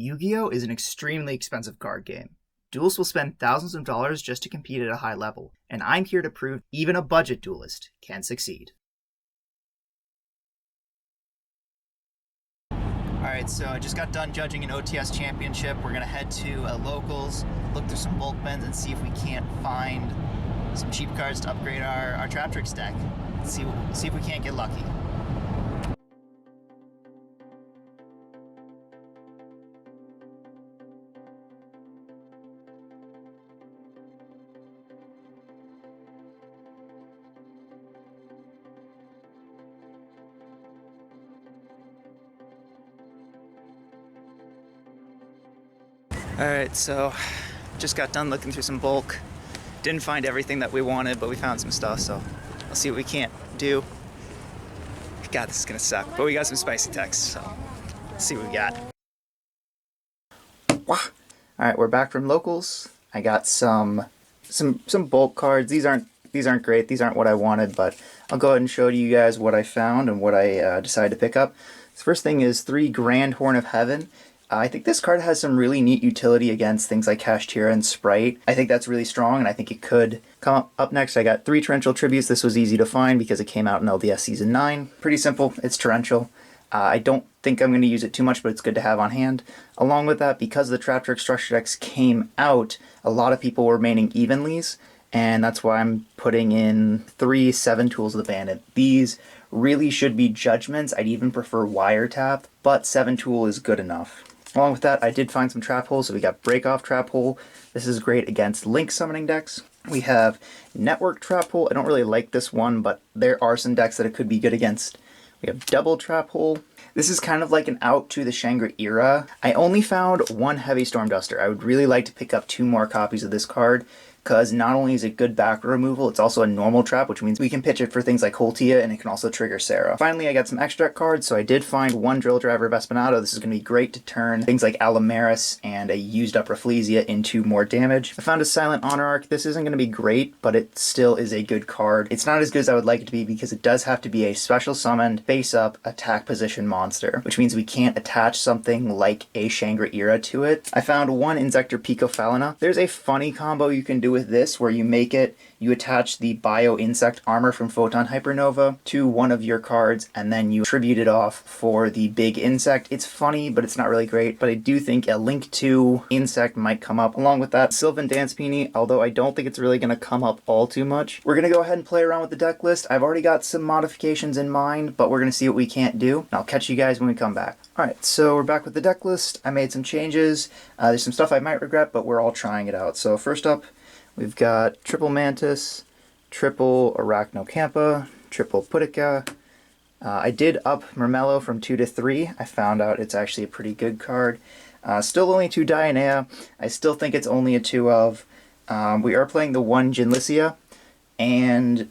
Yu-Gi-Oh! Is an extremely expensive card game. Duelists will spend thousands of dollars just to compete at a high level, and I'm here to prove even a budget duelist can succeed. Alright, so I just got done judging an OTS championship. We're gonna head to locals, look through some bulk bins, and see if we can't find some cheap cards to upgrade our Trap Tricks deck. See if we can't get lucky. Alright, so just got done looking through some bulk. Didn't find everything that we wanted, but we found some stuff, so let's see what we can't do. God, this is gonna suck, but we got some spicy techs, so let's see what we got. Alright, we're back from locals. I got some bulk cards. These aren't great, these aren't what I wanted, but I'll go ahead and show you guys what I found and what I decided to pick up. The first thing is 3 Grand Horn of Heaven. I think this card has some really neat utility against things like Kashtira and Sprite. I think that's really strong, and I think it could come up next. I got 3 Torrential Tributes. This was easy to find because it came out in LDS Season 9. Pretty simple. It's Torrential. I don't think I'm going to use it too much, but it's good to have on hand. Along with that, because the Trap Trick Structure decks came out, a lot of people were maining Evenlies, and that's why I'm putting in 3 7 Tools of the Bandit. These really should be Judgments. I'd even prefer Wiretap, but 7 Tool is good enough. Along with that, I did find some trap holes, so we got Break Off Trap Hole. This is great against Link summoning decks. We have Network Trap Hole. I don't really like this one, but there are some decks that it could be good against. We have Double Trap Hole. This is kind of like an out to the Shangri-Era. I only found 1 Heavy Storm Duster. I would really like to pick up 2 more copies of this card, because not only is it good back removal, it's also a normal trap, which means we can pitch it for things like Holtia, and it can also trigger Sarah. Finally, I got some extract cards, so I did find 1 Drill Driver Vespanado. This is going to be great to turn things like Alamaris and a used up Rafflesia into more damage. I found a Silent Honor Arc. This isn't going to be great, but it still is a good card. It's not as good as I would like it to be because it does have to be a special summoned, face up, attack position monster, which means we can't attach something like a Shangri-Era to it. I found 1 Insector Pico Falina. There's a funny combo you can do with this where you attach the Bio Insect armor from Photon Hypernova to one of your cards, and then you tribute it off for the big insect. It's funny, but it's not really great, but I do think a Link 2 insect might come up. Along with that, Sylvan Dance Peony, although I don't think it's really going to come up all too much. We're going to go ahead and play around with the deck list. I've already got some modifications in mind, but we're going to see what we can't do, and I'll catch you guys when we come back. Alright, so we're back with the deck list. I made some changes. There's some stuff I might regret, but we're all trying it out. So first up, we've got Triple Mantis, Triple Arachnocampa, Triple Pudica. I did up Mermello from 2 to 3. I found out it's actually a pretty good card. Still only 2 Dianea. I still think it's only a 2 of. We are playing the 1 Jinlicia, and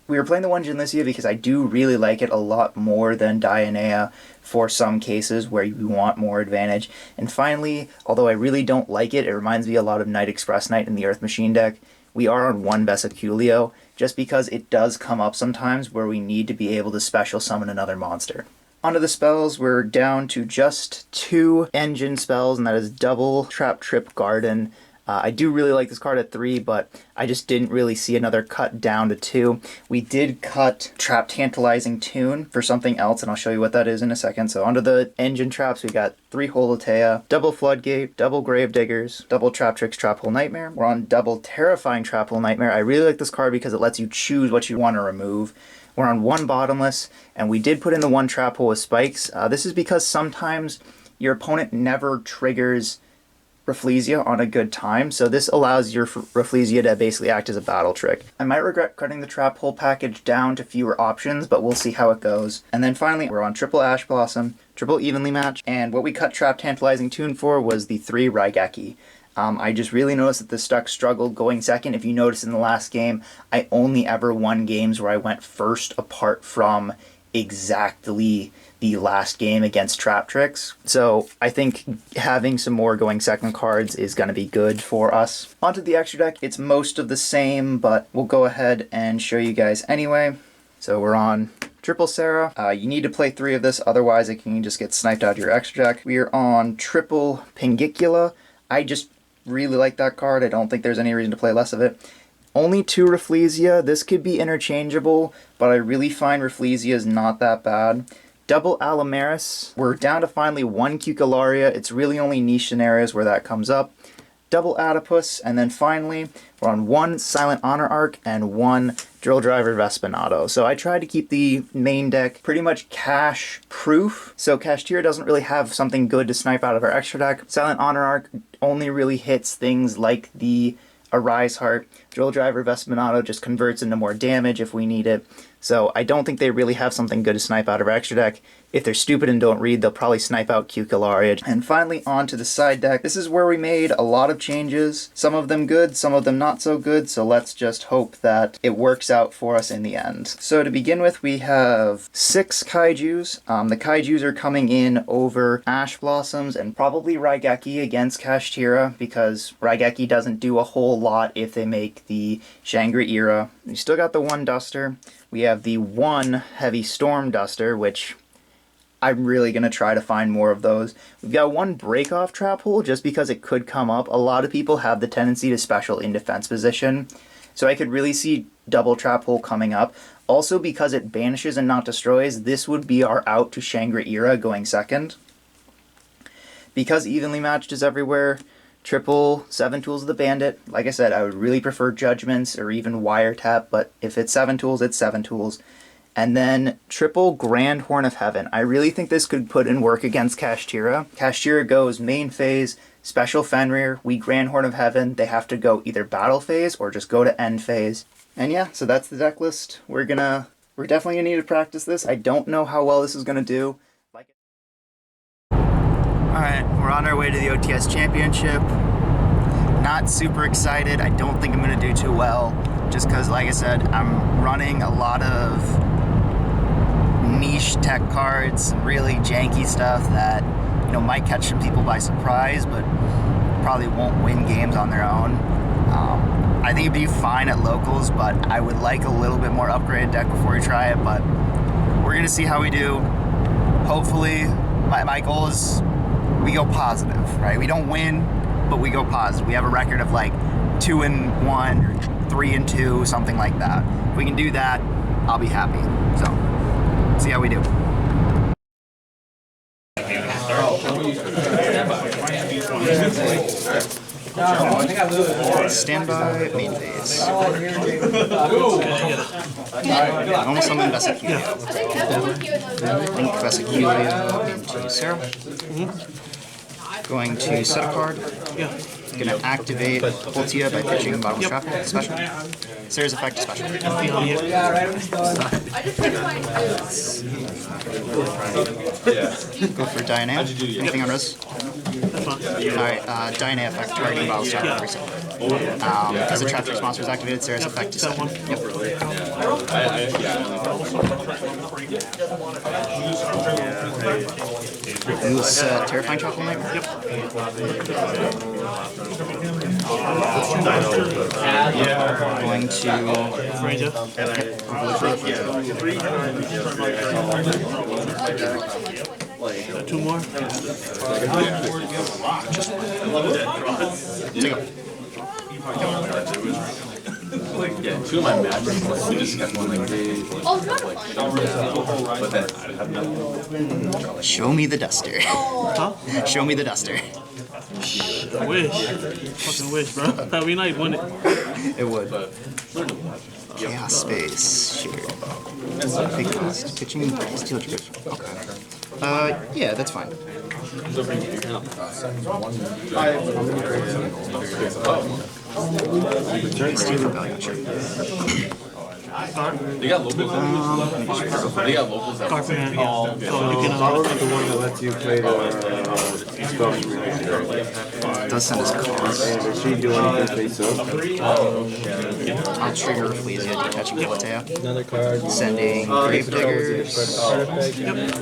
we were playing the 1 Jinlicia because I do really like it a lot more than Dianea for some cases where you want more advantage. And finally, although I really don't like it, it reminds me a lot of Night Express Knight in the Earth Machine deck. We are on 1 Vesiculio, just because it does come up sometimes where we need to be able to special summon another monster. Onto the spells, we're down to just 2 engine spells, and that is Double Trap Trip Garden. I do really like this card at 3, but I just didn't really see another cut down to 2. We did cut Trap Tantalizing Tune for something else, and I'll show you what that is in a second. So onto the engine traps, we got 3 Holotea, Double Floodgate, Double Grave Diggers, Double Trap Tricks Trap Hole Nightmare. We're on Double Terrifying Trap Hole Nightmare. I really like this card because it lets you choose what you want to remove. We're on 1 Bottomless, and we did put in the 1 Trap Hole with Spikes. This is because sometimes your opponent never triggers Rafflesia on a good time, so this allows your Rafflesia to basically act as a battle trick. I might regret cutting the Trap Hole package down to fewer options, but we'll see how it goes. And then finally, we're on Triple Ash Blossom, Triple Evenly Match, and what we cut Trap Tantalizing Tune for was the 3 Raigeki. I just really noticed that this deck struggled going second. If you notice in the last game, I only ever won games where I went first apart from exactly the last game against Trap Tricks. So I think having some more going second cards is going to be good for us. Onto the extra deck, it's most of the same, but we'll go ahead and show you guys anyway. So we're on Triple Sarah. You need to play 3 of this, otherwise it can just get sniped out of your extra deck. We are on Triple Pingicula. I just really like that card. I don't think there's any reason to play less of it. Only 2 Rafflesia. This could be interchangeable, but I really find Rafflesia is not that bad. Double Allomeris. We're down to finally 1 Cucularia. It's really only niche scenarios where that comes up. Double Adipus, and then finally we're on 1 Silent Honor Arc and 1 Drill Driver Vespinato. So I tried to keep the main deck pretty much cash proof, so Kashtira doesn't really have something good to snipe out of our extra deck. Silent Honor Arc only really hits things like the Arise Heart. Drill Driver Vespinato just converts into more damage if we need it. So I don't think they really have something good to snipe out of our extra deck. If they're stupid and don't read, they'll probably snipe out Cucularia. And finally, on to the side deck. This is where we made a lot of changes. Some of them good, some of them not so good, so let's just hope that it works out for us in the end. So to begin with, we have 6 Kaijus. The Kaijus are coming in over Ash Blossoms and probably Raigeki against Kashtira, because Raigeki doesn't do a whole lot if they make the Shangri-Ira. We still got the 1 Duster. We have the 1 Heavy Storm Duster, which I'm really going to try to find more of those. We've got 1 Break-Off Trap Hole, just because it could come up. A lot of people have the tendency to special in defense position, so I could really see Double Trap Hole coming up. Also, because it banishes and not destroys, this would be our out to Shangri-Ira going second. Because Evenly Matched is everywhere, triple 7 Tools of the Bandit. Like I said, I would really prefer Judgments or even Wiretap, but if it's 7 Tools, it's 7 Tools. And then triple Grand Horn of Heaven. I really think this could put in work against Kashtira. Kashtira goes main phase, special Fenrir, we Grand Horn of Heaven. They have to go either battle phase or just go to end phase. And yeah, so that's the deck list. We're definitely gonna need to practice this. I don't know how well this is gonna do. Alright, we're on our way to the OTS Championship. Not super excited. I don't think I'm going to do too well, just because, like I said, I'm running a lot of niche tech cards, really janky stuff that, you know, might catch some people by surprise, but probably won't win games on their own. I think it'd be fine at locals, but I would like a little bit more upgraded deck before we try it, but we're going to see how we do. Hopefully, my goal is we go positive, right? We don't win, but we go positive. We have a record of like 2-1 or 3-2, something like that. If we can do that, I'll be happy. So, see how we do. Standby, main phase. Almost something Vesiculia. Link Vesiculia into Sarah. Going to set a card. Going to activate Voltia by pitching Bottom Shrapnel, special. Sarah's effect, special. Go for Diana. Anything on Res? Alright, Diana effect, targeting Bottle Shrapnel every second. As a trap trick monster is activated, Sarah's effect is second. Yep. We'll set Terrifying Chocolate Knight. Yep. Going to Fraser. Two more? Just take a. Yeah, 2 of my mad ones, we just got one like they but then I have nothing. Show me the duster. Huh? Show me the duster. I wish. Fucking wish, bro. That we might win it. It would. Chaos Space. Sure. Big cost. Pitching, steal trigger. Okay. Yeah, that's fine. Steal Rebellion, sure. They got locals. They got locals that Carpet. Oh, you can the one that lets you play the spell. It does send us cards. Does she do anything face up? I'll trigger Rafflesia, detaching Galatea. Another card. Sending Gravediggers.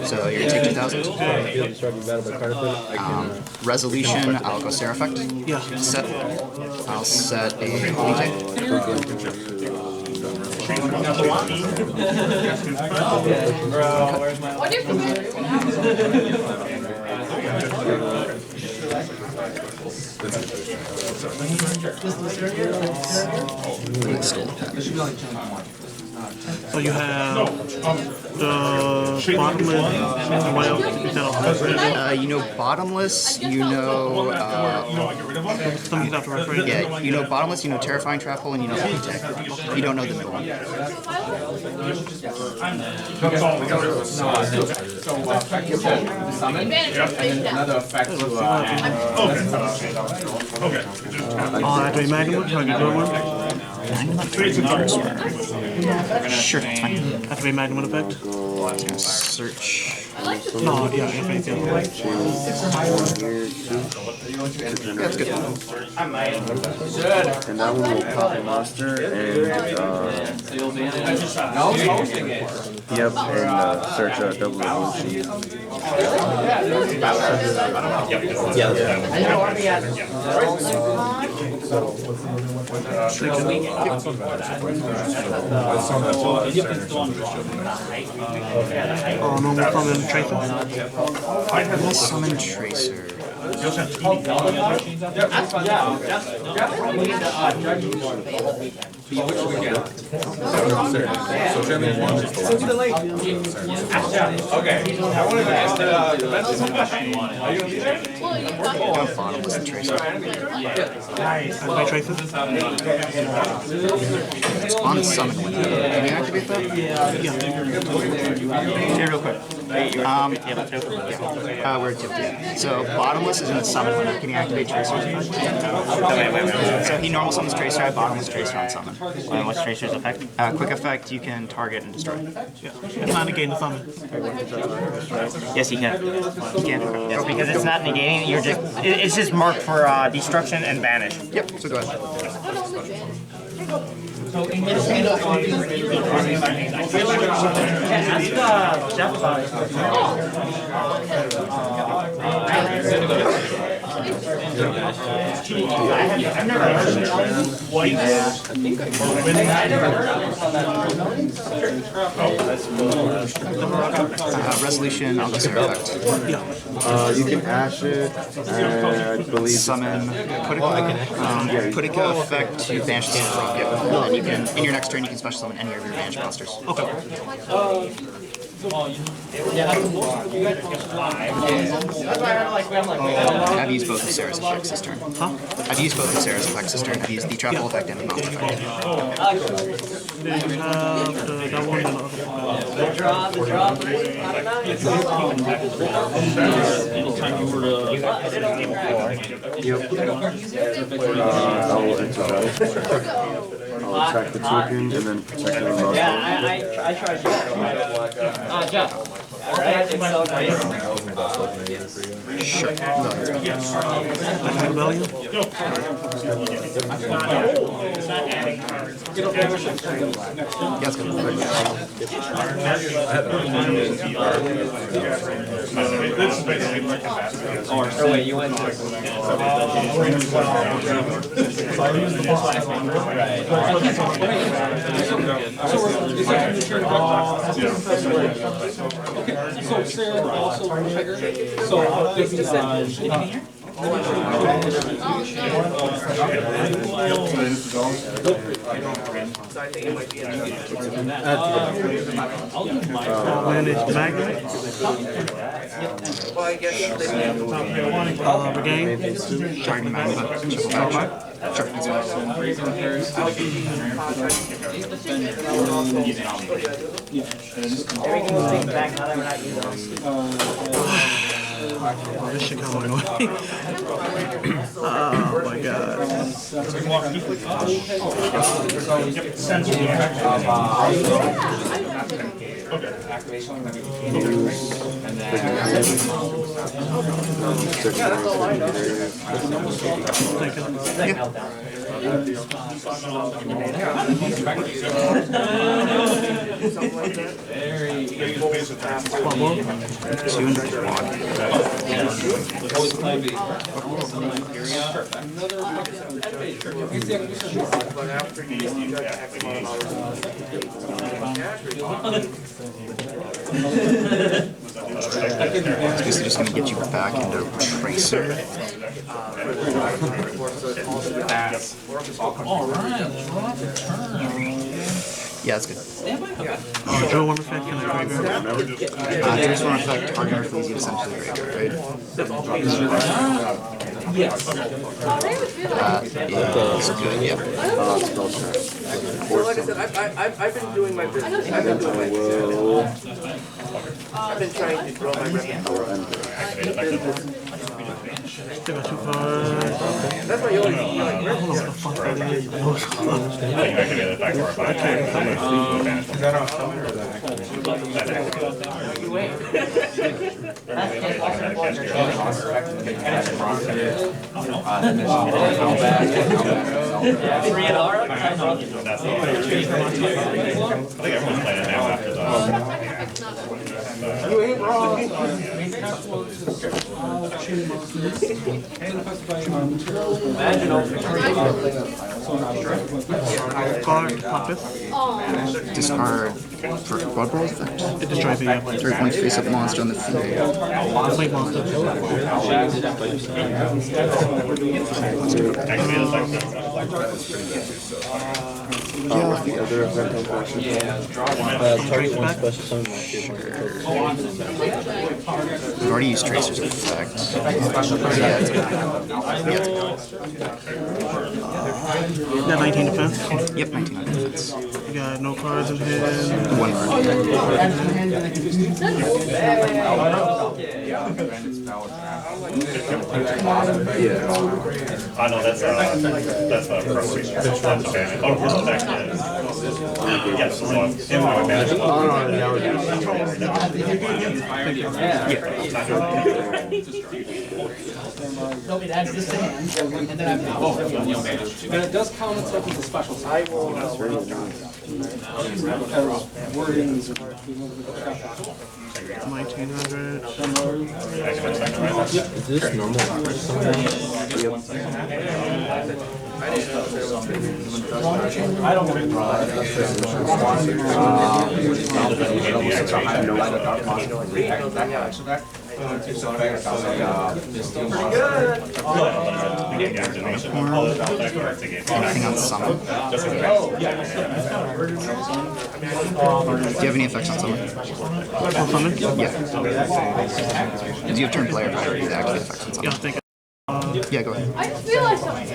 So you're gonna take 2,000. Resolution, I'll go Sarah effect. Yeah. Set. I'll set a Holy Tank. So you have the bottomless, what else? You said You know Bottomless, you know, something you have to refer. yeah, you know Bottomless, you know Terrifying Trap Hole, and you know Tech. You don't know the middle one. Another effect to Activate Magnum, target draw one. Sure, that's fine. Activate Magnum effect. Search. No, yeah, activate the other one. Yeah, that's good. and that one will pop a monster and search a double evolution. Oh, normal summon Tracer. We'll summon Tracer. Bottomless and Tracer. Activate Tracer. It's on summon window. Can you activate that? Yeah, real quick. We're tipped, yeah. So Bottomless is in the summon window. Can you activate Tracer? So he normal summons Tracer, I Bottomless Tracer on summon. What's Tracer's effect? Quick effect, you can target and destroy. Yeah, it's not negating the summon. Yes, you can. You can. Yes, because it's not negating. You're just. It's just marked for destruction and banish. Yep, so go ahead. Resolution, I'll just effect. You can ash it, and I believe Summon Putika. Putika effect to banish the rock. Yep. And then you can, in your next turn, you can special summon any of your banished monsters. Okay. I've used both of Sarah's effects this turn. Huh? I've used both of Sarah's effects this turn. I've used the Trapple effect and the Monster effect. Then you have that one and the other. Yep. I will enter that. I'll attack the token and then protect the monster. I tried to. Jeff. Sure. Rebellion. Yes, good. Oh wait, you went to. So Sarah also trigger. So this is anything here? Manage Magnet. Regain. Targeting Magma. Sure. Oh, this shit kind of annoying. Oh my god. One more. 2 and 1. It's basically just going to get you back into Tracer. Yeah, that's good. Draw one effect and a graveyard. There's one effect, target refusal you send to the graveyard, right? That is good, yeah. So like I said, I've been doing my business. I've been doing my business. I've been trying to grow my repertoire. Still got 2 cards. That's why you always feel like, I don't know what the fuck that is. you ain't wrong. Card, pop this. Discard for Blood Brawl's effect. It destroys the Target one face-up monster on the field. Link monster. Target one special summon We've already used Tracer's effect. Yeah, it's good. 19 defense. Yep, 19 on defense. You got no cards in hand. 1 card. I know that's the appropriate. Oh, next is. Yes, so Nobody adds this to hand, and then I and it does count itself as a special. So I will. Because wordings are 1900. Is this normal? I don't want to draw. Anything on summon? Do you have any effects on summon? On summon? Yeah. Do you have turn player priority to activate effects on Yeah, summon? take it. Yeah, go ahead. I just realized something.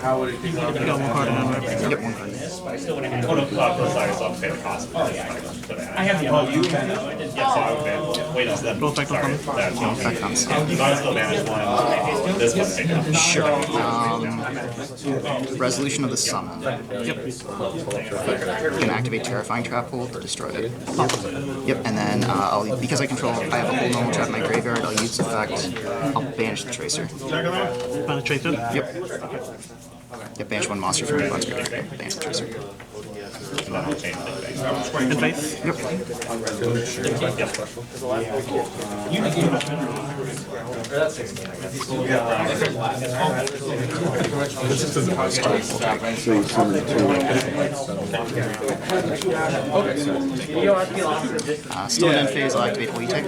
How would it be? You got 1 card in hand, right? Yep, 1 card. Oh, no, sorry, so I'll pay the cost. I have the you can. Yes, I would pay. Wait, no, then. No effect on Sorry. summon. That's No effect on summon. you might still manage one. This one's taken off. Sure. Resolution of the summon. Yep. You can activate Terrifying Trap Hole to destroy it. Yep, and then because I have a whole normal trap in my graveyard, I'll use the effect. I'll banish the Tracer. Penetrator. Yep. Yep, banish 1 monster from your opponent's graveyard. Banish the Tracer. And face. Yep. Still in end phase, I'll activate Weetech.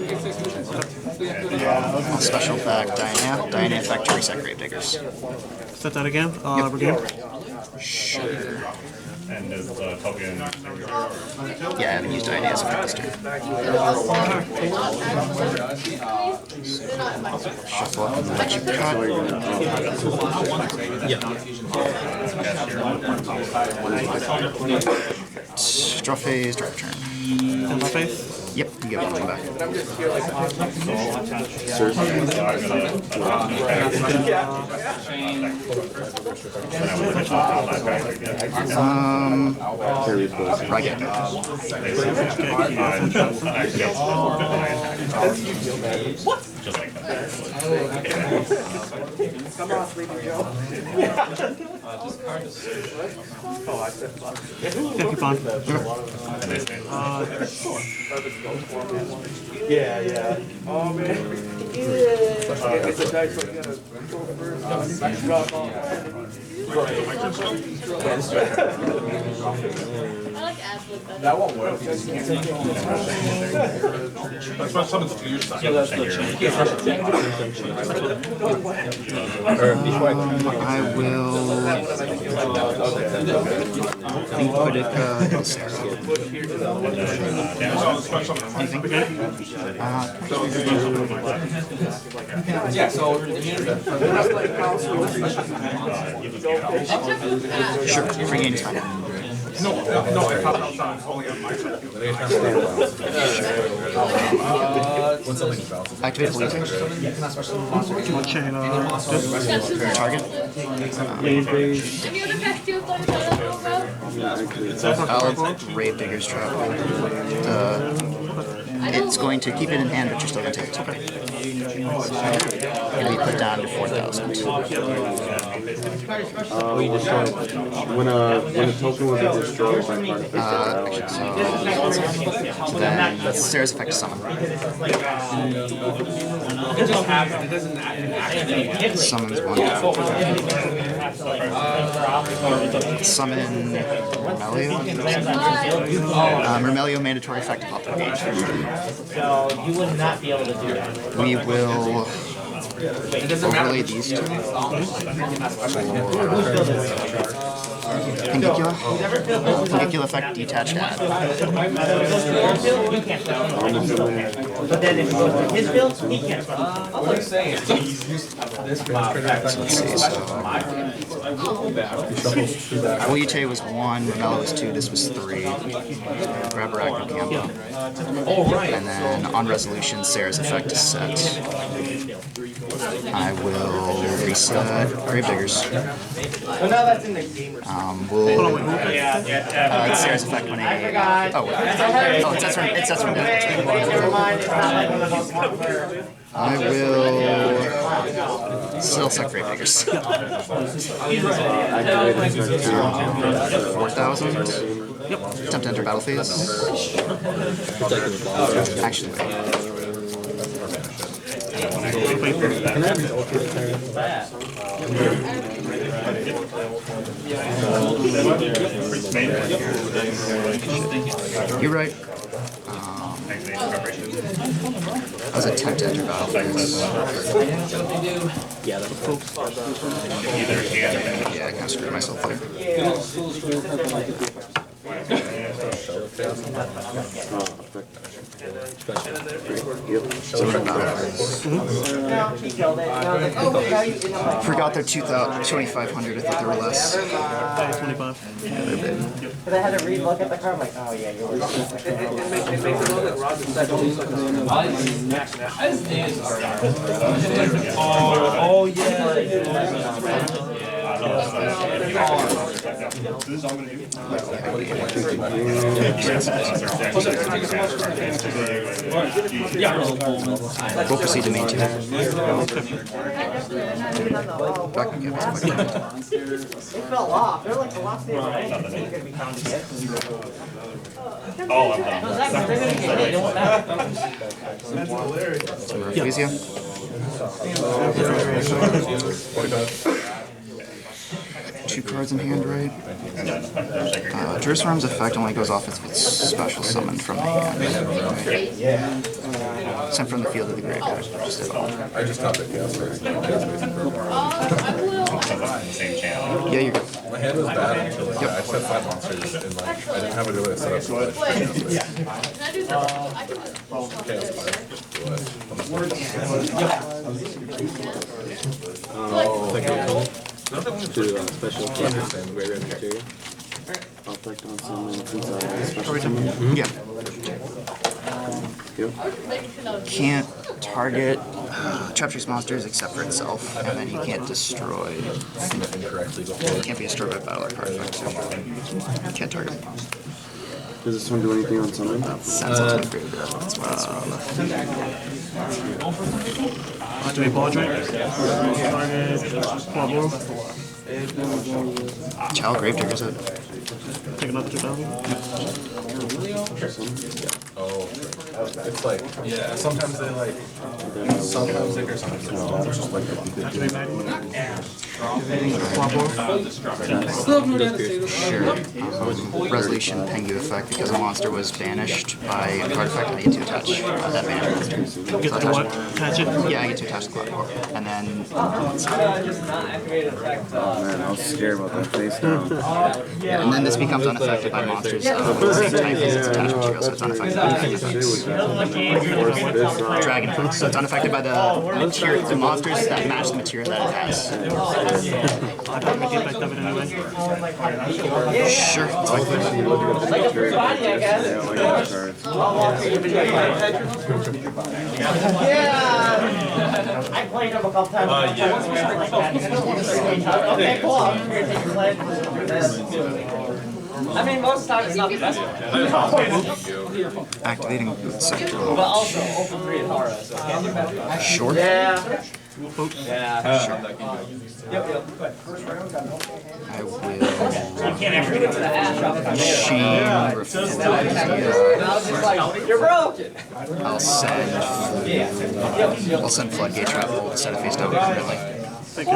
Special effect, Diana effect to reset Gravediggers. Set that again. Brigade. Sure. And is the token. Yeah, I haven't used Diana as a effect this turn. Shuffle up and let you cut. Draw phase, draw turn. And my face. Yep, you get one back. And I'm just here like watching. Right here. Come on, Sleepy Joe. Keep on. Yeah, yeah. Oh man. It's a dice like you gotta go first. Drop off. That won't work. That's not something to your side. I will put it Yeah, so sure, free game is fine. no, I popped outside. It's only on my side. Activate police. Chain, Target. I'll Grave Digger's Trap. It's going to keep it in hand, but you're still going to take it. Okay. It'll be put down to 4,000. When a token will be destroyed by Actually, so then Sarah's effect is summon. Summons one. Summon Mermelio. Mermelio mandatory effect to pop the gauge. So you would not be able to do that. We will overlay these two. Pingicula effect, detached add. He can't spell. But then if it goes to his build, he can't spell. Let's see, so Aluite was 1, Ramelo was 2, this was 3. Grab a Ragnar Campo. And then on resolution, Sarah's effect is set. I will reset Grave Diggers. Well, now that's in the game. It's Sarah's effect when a... Oh, it sets from death. Never mind, it's not like one of those ones where... I will still set Grave Diggers. 4,000. Yep. Attempt to enter battle phase. Actually, you're right. I was attempt to enter battle phase. Yeah, that's cool. Yeah, I kind of screwed myself there. So we're in battle phase. Forgot they're 2,500. I thought they were less. 25. Yeah, they're big. But I had to re-look at the card, I'm like, oh yeah, you're right. It makes it look like Roger said. Oh yeah. We'll proceed to main 2. Back and They fell off. They're like the last thing right? They're gonna be found to get. All of them. They're gonna get hit. They won't die. Some Rayquaza. Two cards in hand, right? Jerusalem's effect only goes off if it's special summoned from the hand. Sent from the field to the graveyard. Just at all. I just stopped at chaos. Same channel. Yeah, you're good. My hand was bad until I set 5 monsters and I didn't have a Duelist set up for it. Chaos Fire. special graveyard material. I'll collect on summon since I special summon. Yeah. Yep. Can't target Treacherous monsters except for itself, and then you can't destroy. Incorrectly before. It can't be destroyed by battle or card effect, so can't target. Does this one do anything on summon? Sends it to the graveyard. That's why it's Activate ball drink. Target. Child Gravediggers it. Take another 2,000. Oh, it's like, yeah, sometimes they like, sometimes they or sometimes they don't. It's just like Activate Magnet. Sure. Resolution Pengu effect because a monster was banished by a card effect. I get to attach that banished monster. Get to what? Attach it? Yeah, I get to attach the clock. And then Oh man, I was scared about that face now. yeah, and then this becomes unaffected by monsters of the same type as its attached material, so it's unaffected by the effects. Dragon effect, so it's unaffected by the material, the monsters that match the material that it has. I don't make the effect of it anyway. Sure. It's fine. Yeah. I played him a couple times. Okay, cool. I'm here to take your play. I mean, most of the time it's not the best one. Activating boots. But also, open 3 at Hara, so it can do better. Sure. Yeah. I will chain Refugio. You're broken. I'll send Floodgate Travel to set a face down permanently. Thank you.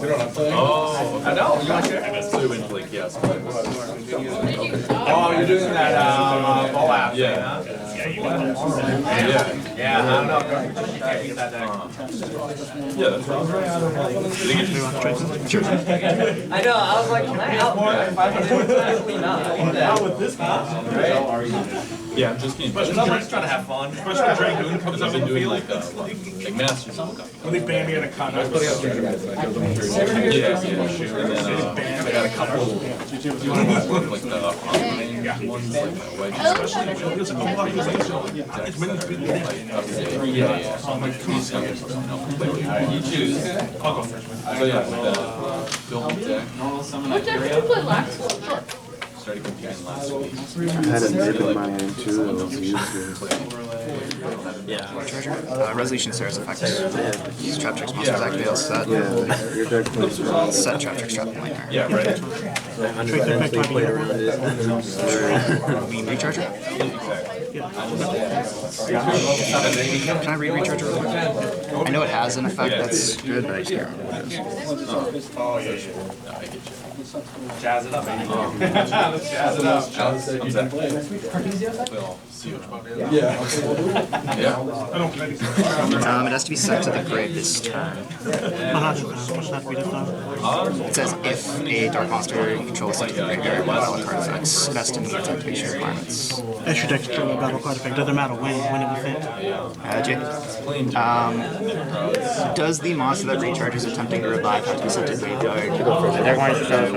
Oh, I know. You like it? So you went like, yes. Oh, you're doing that ball app. Yeah. Yeah, I don't know. Get that deck. Yeah, that's right. Sure. I know, I was like, can I outboard 500? Absolutely not. How with this guy? Yeah, I'm just kidding. Someone's trying to have fun. Especially Dragoon comes up I've in been the doing field. like masters. When they ban me in a con, I was putting up Yeah, and then I got a couple like the ones like my wedge, especially It's many people. You choose. I'll go first. So yeah, with the film deck, What deck did you play last? Sure. started competing last week. I had a nib in my hand too that was used to. Treasure. Resolution Sarah's effect. Use Trap Tricks monsters activate all set. Yeah, your deck plays around. Set Trap Tricks Trap Laner. Yeah, right. Mean Recharger? Can I read Recharger real quick? I know it has an effect that's good, but I just can't remember what it is. Jazz it up, baby. Let's jazz it up. I'm Zach. We'll see which one. Yeah. It has to be sent to the grave this turn. Not to be this time. It says if a dark monster you control is sent to the graveyard, battle card effects, it has to meet its activation requirements. Extra deck to battle card effect. Doesn't matter when it was sent. Jay, does the monster that recharges attempting to revive have to be sent to the graveyard?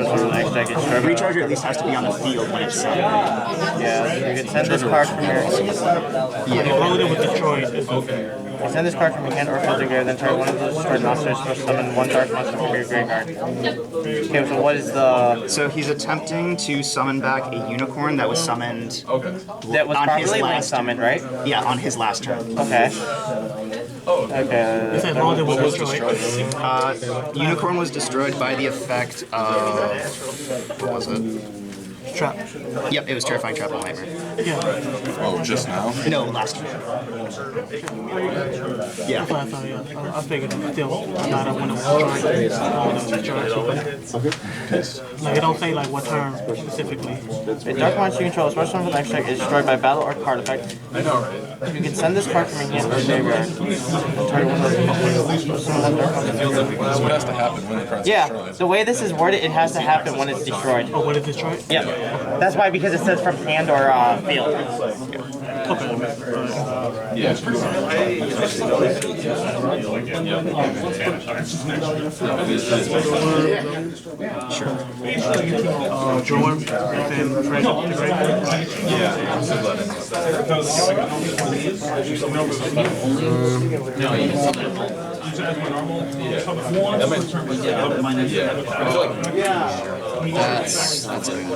Recharger at least has to be on the field when it's sent. Yeah, you can send this card from your If loaded with Detroit, it's okay. send this card from your hand or field to graveyard, then target one of the destroyed monsters to summon one dark monster from your graveyard. Okay, so what is the So he's attempting to summon back a unicorn that was summoned that was on his properly last summoned, right? Yeah, on his last turn. Okay. It says loaded with Detroit. Unicorn was destroyed by the effect of what was it? Trap. Yep, it was Terrifying Trap and Labor. Yeah. Oh, just now? No, last turn. Yeah. That's what I thought, yeah. I figured still not when it was Detroit. Like, it don't say like what term specifically. A dark monster you control, special one with extra is destroyed by battle or card effect. I know, right? You can send this card from your hand or graveyard. Target one of the summon one dark monster. Feels like this what has to happen when the card's Yeah, destroyed. the way this is worded, it has to happen when it's destroyed. Oh, what is Detroit? Yeah, that's why, because it says from hand or field. Okay. Sure. Draw one, then trade to That's it.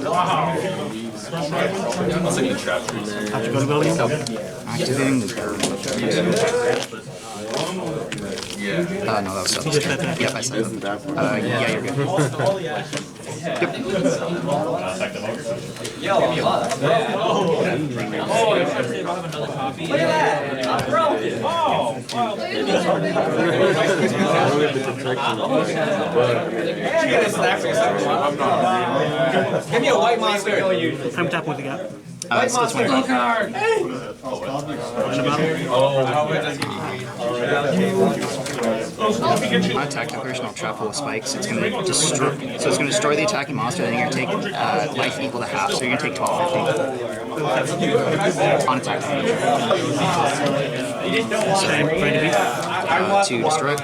Activating the no, that was so. Yep, I said that. Yeah, you're good. Yep. Look at that! I'm broken! Oh! I get a snack for yourself. Give me a white monster. I'm tapping with the gap. White monster card! On attack declaration, I'll trap full of spikes. It's going to destroy. So it's going to destroy the attacking monster. Then you're going to take life equal to half. So you're going to take 1250. On attack declaration. To destroy it.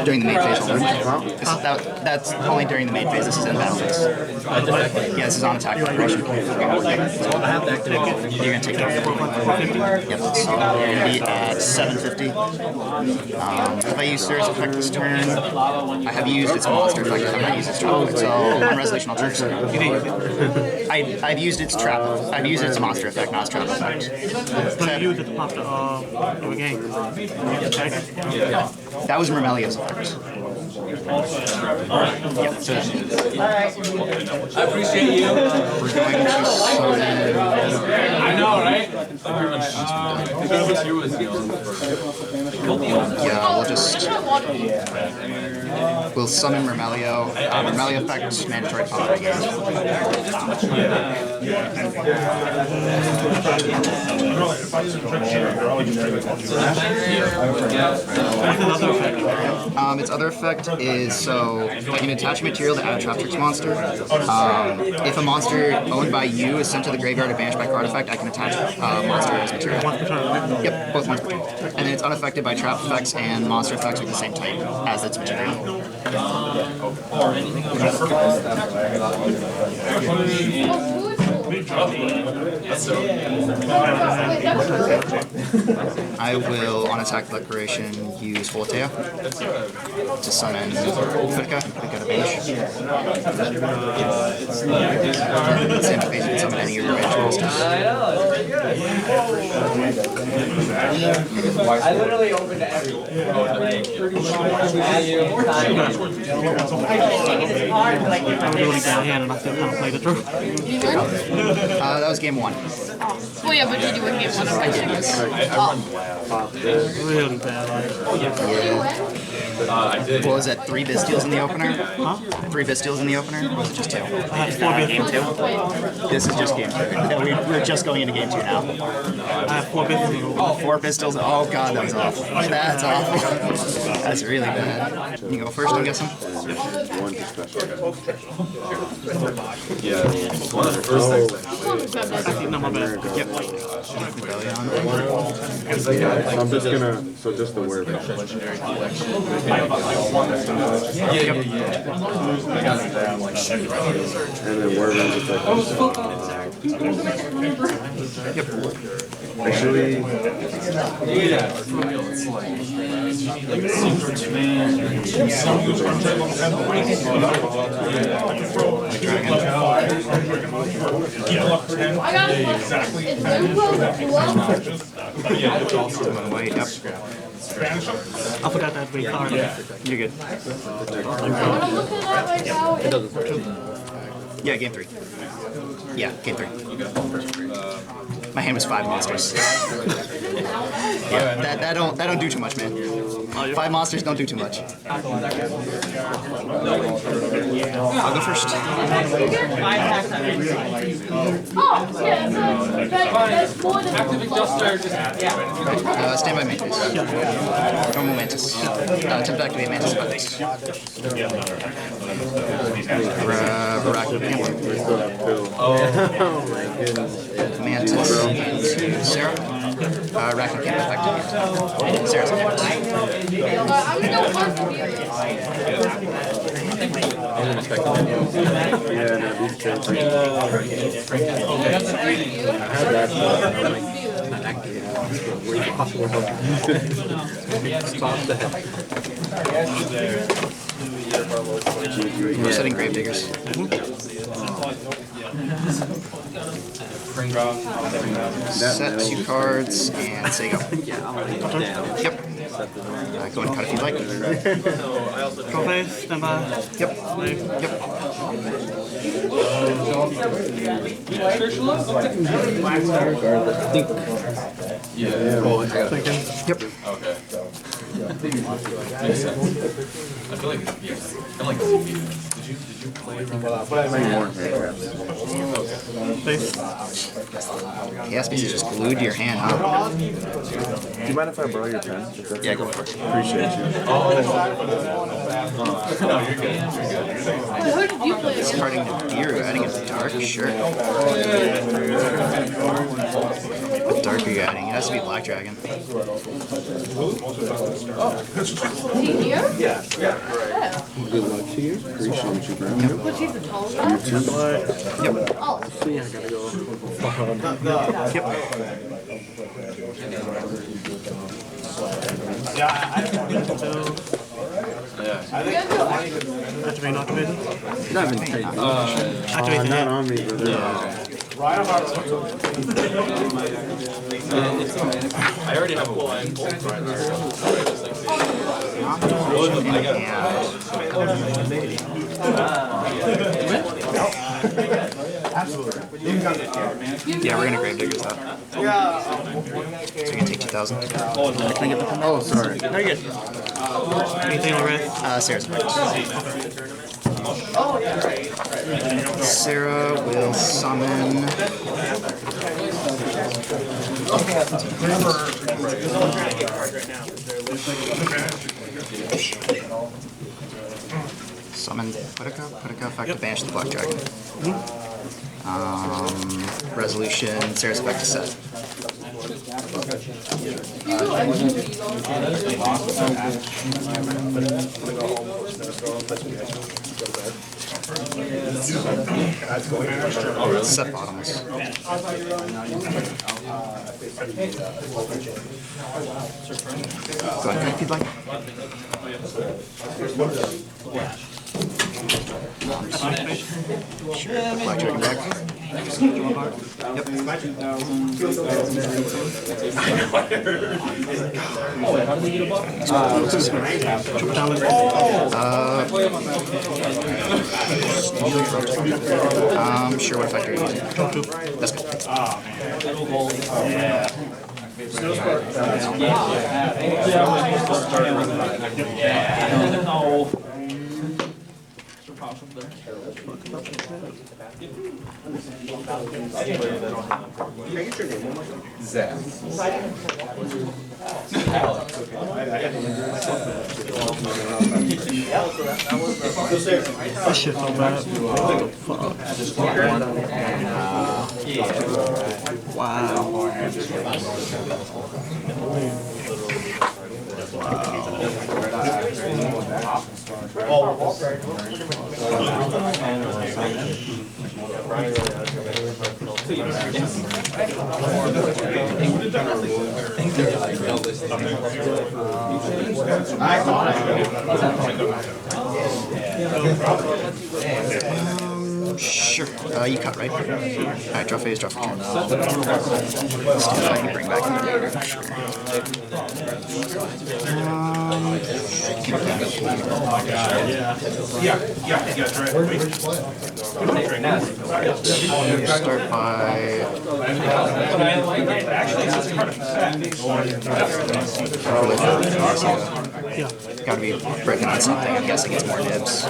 During the main phase only. That's only during the main phase. This is in battle phase. Yeah, this is on attack. You're going to take 450. Yep. So you're going to be at 750. Have I used Sirius effect this turn? I have used its monster effect. I have not used its trap effect. So on resolution, I'll trigger it. I've used its trap. I've used its monster effect, not its trap effect. So you use it to pop the game. That was Mermelio's effect. Yeah, so I appreciate you. we're going to summon. I know, right? Yeah, we'll summon Mermelio. Mermelio effect, mandatory pop of the game. Its other effect is so I can attach a material to add a Traptrix monster. If a monster owned by you is sent to the graveyard or banished by card effect, I can attach a monster as material. Yep, both once per turn. And then it's unaffected by trap effects and monster effects with the same type as its material. I will, on attack declaration, use Volatea to summon Kutka to banish. Same phase, you can summon any of your banished monsters. I literally opened everything. I really got hand enough to kind of play the through. That was game one. Well, yeah, but did you win game one? I did, yes. Really bad. I did. What was that, 3 Bisteels in the opener? Huh? 3 Bisteels in the opener? Or was it just 2? I had 4 Game 2? This is just game 2. No, we're just going into game 2 now. I have 4 Bisteels. Oh, 4 Pistols? Oh god, that was awful. That's awful. That's really bad. You go first, I'm guessing? Yeah, one of the first things. Actually, no, my bad. Yep. I'm just gonna, so just the word. And then word ends Yep. Actually, I got it. Exactly. It's Wait, yep. I forgot that big card. You're good. What I'm looking at right now is Yeah, game 3. Yeah, game 3. My hand was 5 monsters. Yeah, that don't do too much, man. 5 monsters don't do too much. I'll go first. Stand by Mantis. Normal Mantis. Attempt to activate Mantis buttons. Baraka Panther. Oh my goodness. Mantis into Sarah. Arachne can't affect it. Sarah's effect. I'm gonna expect that. Yeah, no, these turns. I had that, but I'm like, not activated. Way possible help. Stop that. We're setting Gravediggers. Set 2 cards and say go. Yeah, I'm like, damn. Yep. Go and cut if you'd like. Draw phase, stand by. Yep. Play. Yep. I think. Yeah. Oh, I got it. Yep. Okay. Makes sense. I feel like it's, yeah, kind of like ZB. Did you play More. Face. Chaos Beast is just glued to your hand, huh? Do you mind if I borrow your pen? Yeah, go for it. Appreciate you. No, you're good. You're good. Who did you play against? Starting to Deer, adding a dark, sure. What dark are you adding? It has to be Black Dragon. Here? Yeah. Good luck to you. Appreciate you, bro. But she's the tallest one? Yep. Oh. See, I gotta go. Yep. Activate, not activated. Not even taking. Activate Not on me, but I already have a wine. Yeah, we're gonna Gravediggers that. So we can take 2,000. Can I get the oh, sorry. No, you're good. Anything on the red? Sarah's effect. Sarah will summon. Summon Putica effect to banish the Black Dragon. Resolution, Sarah's effect to set. Set bottomless. Go ahead if you'd like. Sure, Black Dragon back. Yep. Sure, what effect are you using? That's good. Zach. This shit felt bad. What the fuck? Wow. Sure. You cut, right? Alright, draw phase, draw for turn. I can bring back the later. Start by... Yeah. Gotta be breaking on something. I'm guessing it's more nibs.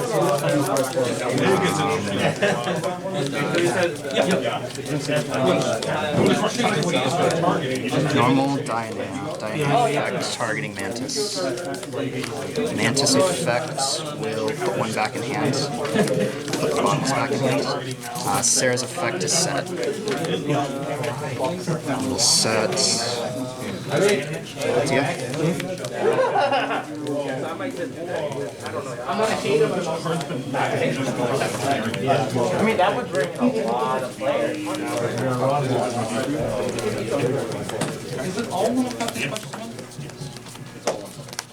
Normal Dynamo. Dynamo effect targeting Mantis. Mantis effect will put one back in hand. Put the bottoms back in hand. Sarah's effect is set. We'll set. Yeah. I mean, that would bring a lot of players.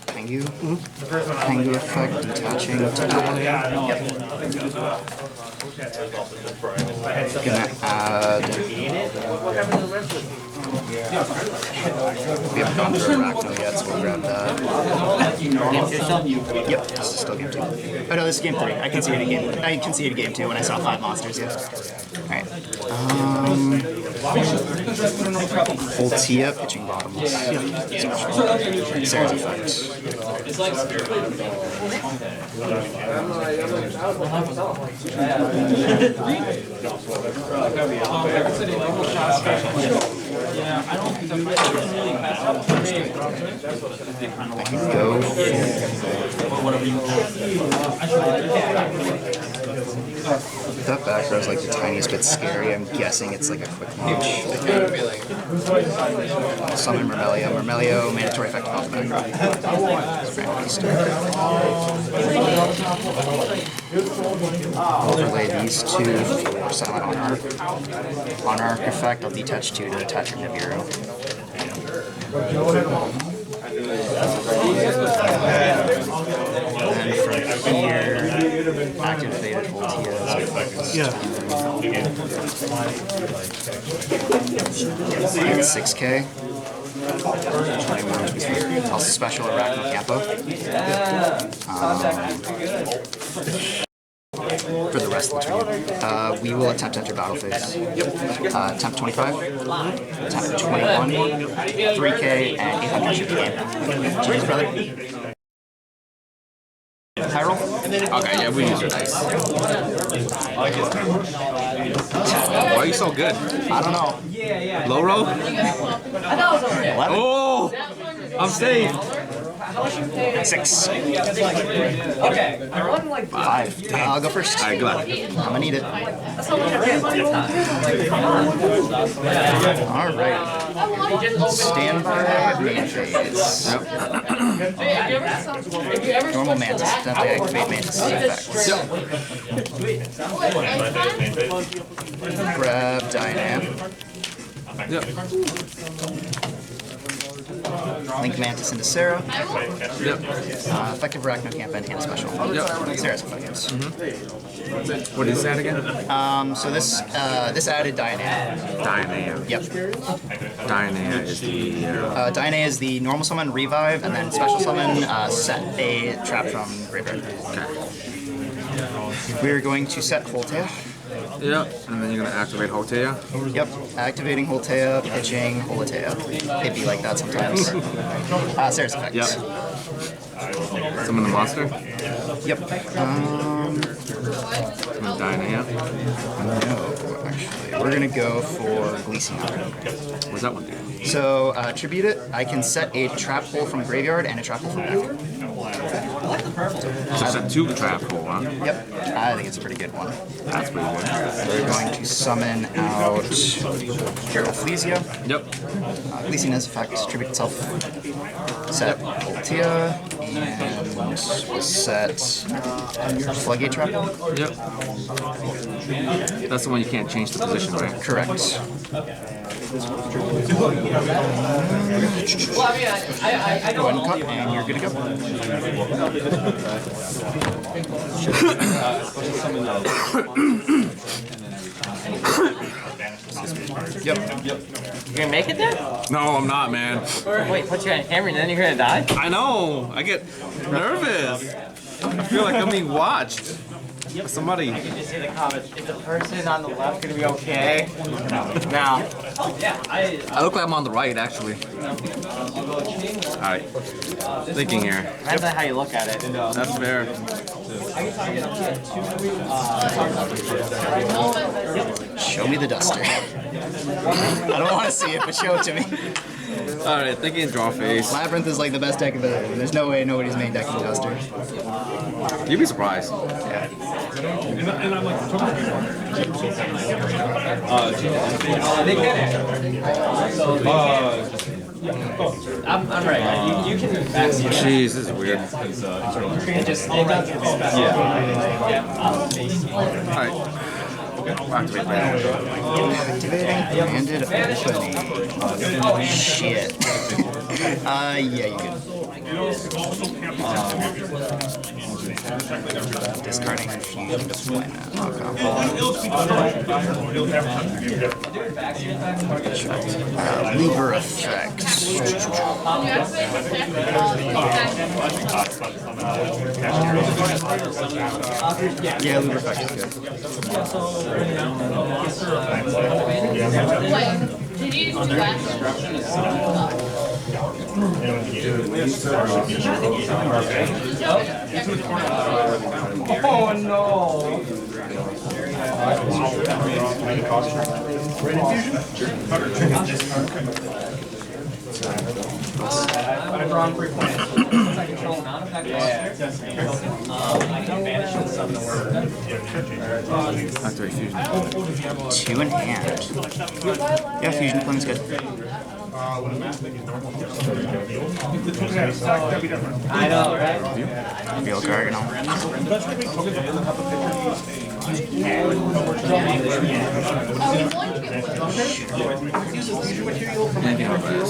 Pengu. Pengu effect detaching to Gonna add. We haven't gone through Arachno yet, so we'll grab that. Yep, this is still game 2. Oh no, this is game 3. I conceded game 2 when I saw 5 monsters, yeah. Alright. Voltia, pitching bottomless. Sarah's effect. Go. That back row is like the tiniest bit scary. I'm guessing it's like a quick launch. Summon Murmelio. Murmelio, mandatory effect off back row. Overlay these two for Silent Monarch. Monarch effect, I'll detach 2 to attach your Nibiru. And then from here, activated Voltia. Yeah. It's 6K. 20 moves between also special Arachno Campo. For the rest of the turn. We will attempt to enter battle phase. Attempt 25, attempt 21, 3K, and 800 should be game. Cheers, brother. High roll? Okay, yeah, we use your dice. Why are you so good? I don't know. Low roll? 11. Oh! I'm safe! 6. Okay, I run like 5. I'll go first. Alright, go ahead. I'm gonna need it. Alright. Stand by main phase. Normal Mantis. Attempt to activate Mantis effects. Grab Dynam. Yep. Link Mantis into Sarah. Yep. Effective Arachno Camp and hand special. Yep. Sarah's effects. What is that again? So this added Dynam. Dynam. Yep. Dynam is the... Dynam is the normal summon, revive, and then special summon, set a trap from graveyard. Okay. We're going to set Voltaire. Yep, and then you're gonna activate Hotea. Yep, activating Voltaire, pitching Holatea. It'd be like that sometimes. Sarah's effects. Yep. Summon the monster. Yep. Summon Dynam. No, actually, we're gonna go for Gleason. What's that one do? So, tribute it. I can set a trap hole from graveyard and a trap hole from back. So it's a 2 trap hole, huh? Yep, I think it's a pretty good one. That's pretty good. We're going to summon out Ecclesia. Yep. Gleason effect, tribute itself. Set Voltia, and we'll set Floodgate Trap. Yep. That's the one you can't change the position, right? Correct. Well, I mean, I know all the And you're good to go. Yep. You gonna make it there? No, I'm not, man. Wait, put you on camera and then you're gonna die? I know. I get nervous. I feel like I'm being watched. Somebody. I can just see the comments. Is the person on the left gonna be okay? No. I look like I'm on the right, actually. Alright. Thinking here. Depends on how you look at it. That's fair. Show me the duster. I don't want to see it, but show it to me. Alright, thinking draw face. Labyrinth is like the best deck available. There's no way nobody's made deck of duster. You'd be surprised. Yeah. I'm right. You can backseat. Jeez, this is weird. Alright. Activate Activating, commanded, opening. Shit. Yeah, you can. Discarding fusion deployment. Lever effect. Yeah, lever effect is good. Wait, did you use 2 actions? Oh no! I've drawn 3 points. Once I control a non-effect monster, I can banish and summon a word. Activate fusion. 2 in hand. Yeah, fusion deployment's good. I know, right? Real Garganel. Anything on this?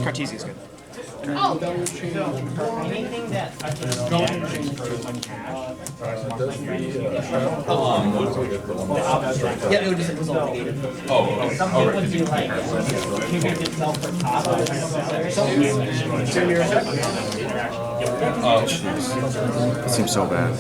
Cartesia's good. Oh, Anything that yeah, it would just result negative. Something would be like triggered itself for top or something. Oh, jeez. That seems so bad.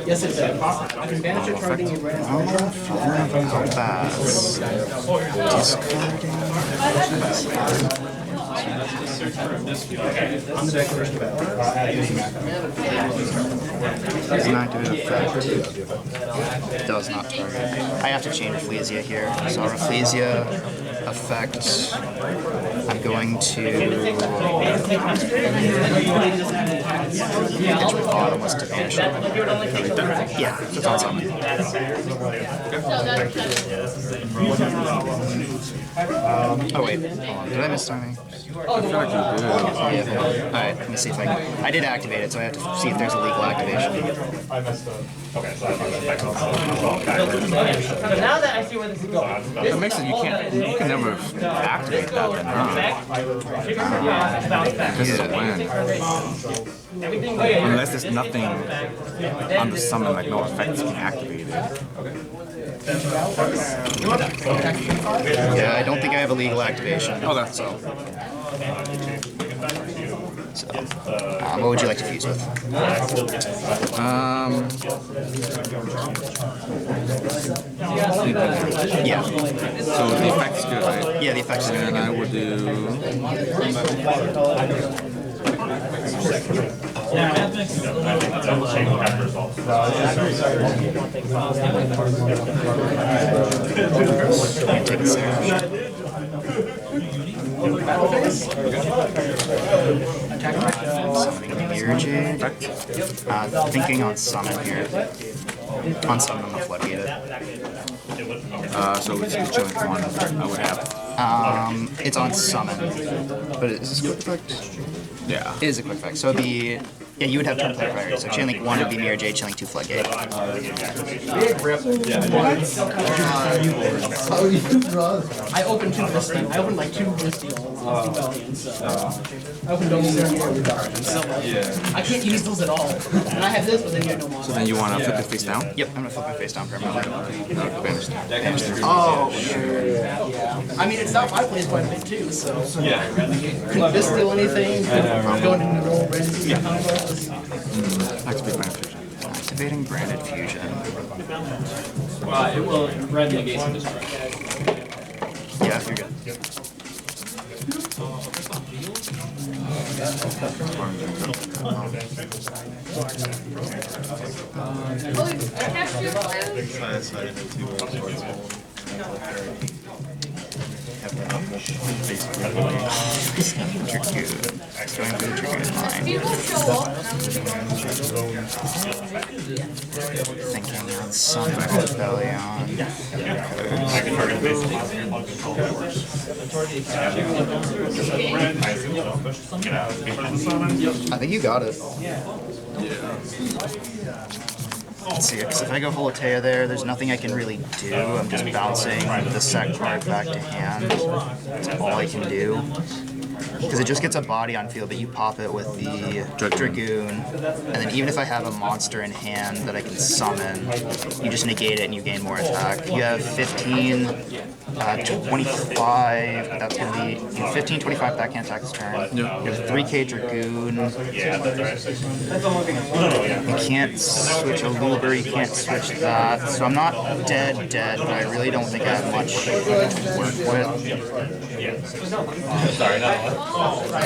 Yes, it does. I can banish it targeting you right after. Pass. Does not do an effect. Does not target. I have to chain Rafflesia here. So Rafflesia effect. I'm going to bottomless to banish it. Yeah, that's awesome. Oh wait, did I miss timing? I feel like you did. Yeah. Alright, let me see if I can. I did activate it, so I have to see if there's a legal activation. Now that I see where this is going. It makes it you can never activate that then. This is a win. Unless there's nothing on the summon, like no effects being activated. Yeah, I don't think I have a legal activation. Oh, that's so. So, what would you like to fuse with? Yeah. So the effect's good, right? Yeah, the effect's good. And I would do. Take a second. Summoning Mirror Jade. Thinking on summon here. On summon, I'm gonna floodgate it. So it's chilling one. I would have. It's on summon, but is this quick effect? Yeah. It is a quick effect. So it'd be, yeah, you would have turn play priority. So chain link 1 would be Mirror Jade, chain link 2 floodgate. I opened 2 Misty. I opened like 2 Misty Valiants. I opened double I can't use those at all. And I have this, but then you have no monster. So then you want to flip it face down? Yep, I'm gonna flip my face down permanently. Oh, yeah. I mean, it's not my place quite a bit too, so. Couldn't this steal anything? I'm going into normal rarity combos. Activate Branded Fusion. Activating Branded Fusion. It will red negate and destroy. Yeah, you're good. People show up and Thinking on some rebellion. I think you got it. Let's see, because if I go Volatea there's nothing I can really do. I'm just bouncing the set card back to hand. That's all I can do. Because it just gets a body on field, but you pop it with the Dragoon. And then even if I have a monster in hand that I can summon, you just negate it and you gain more attack. You have 15, 25, that's going to be you have 15, 25 backhand attack this turn. You have 3k Dragoon. You can't switch a Luber, you can't switch that. So I'm not dead, but I really don't think I have much to work with.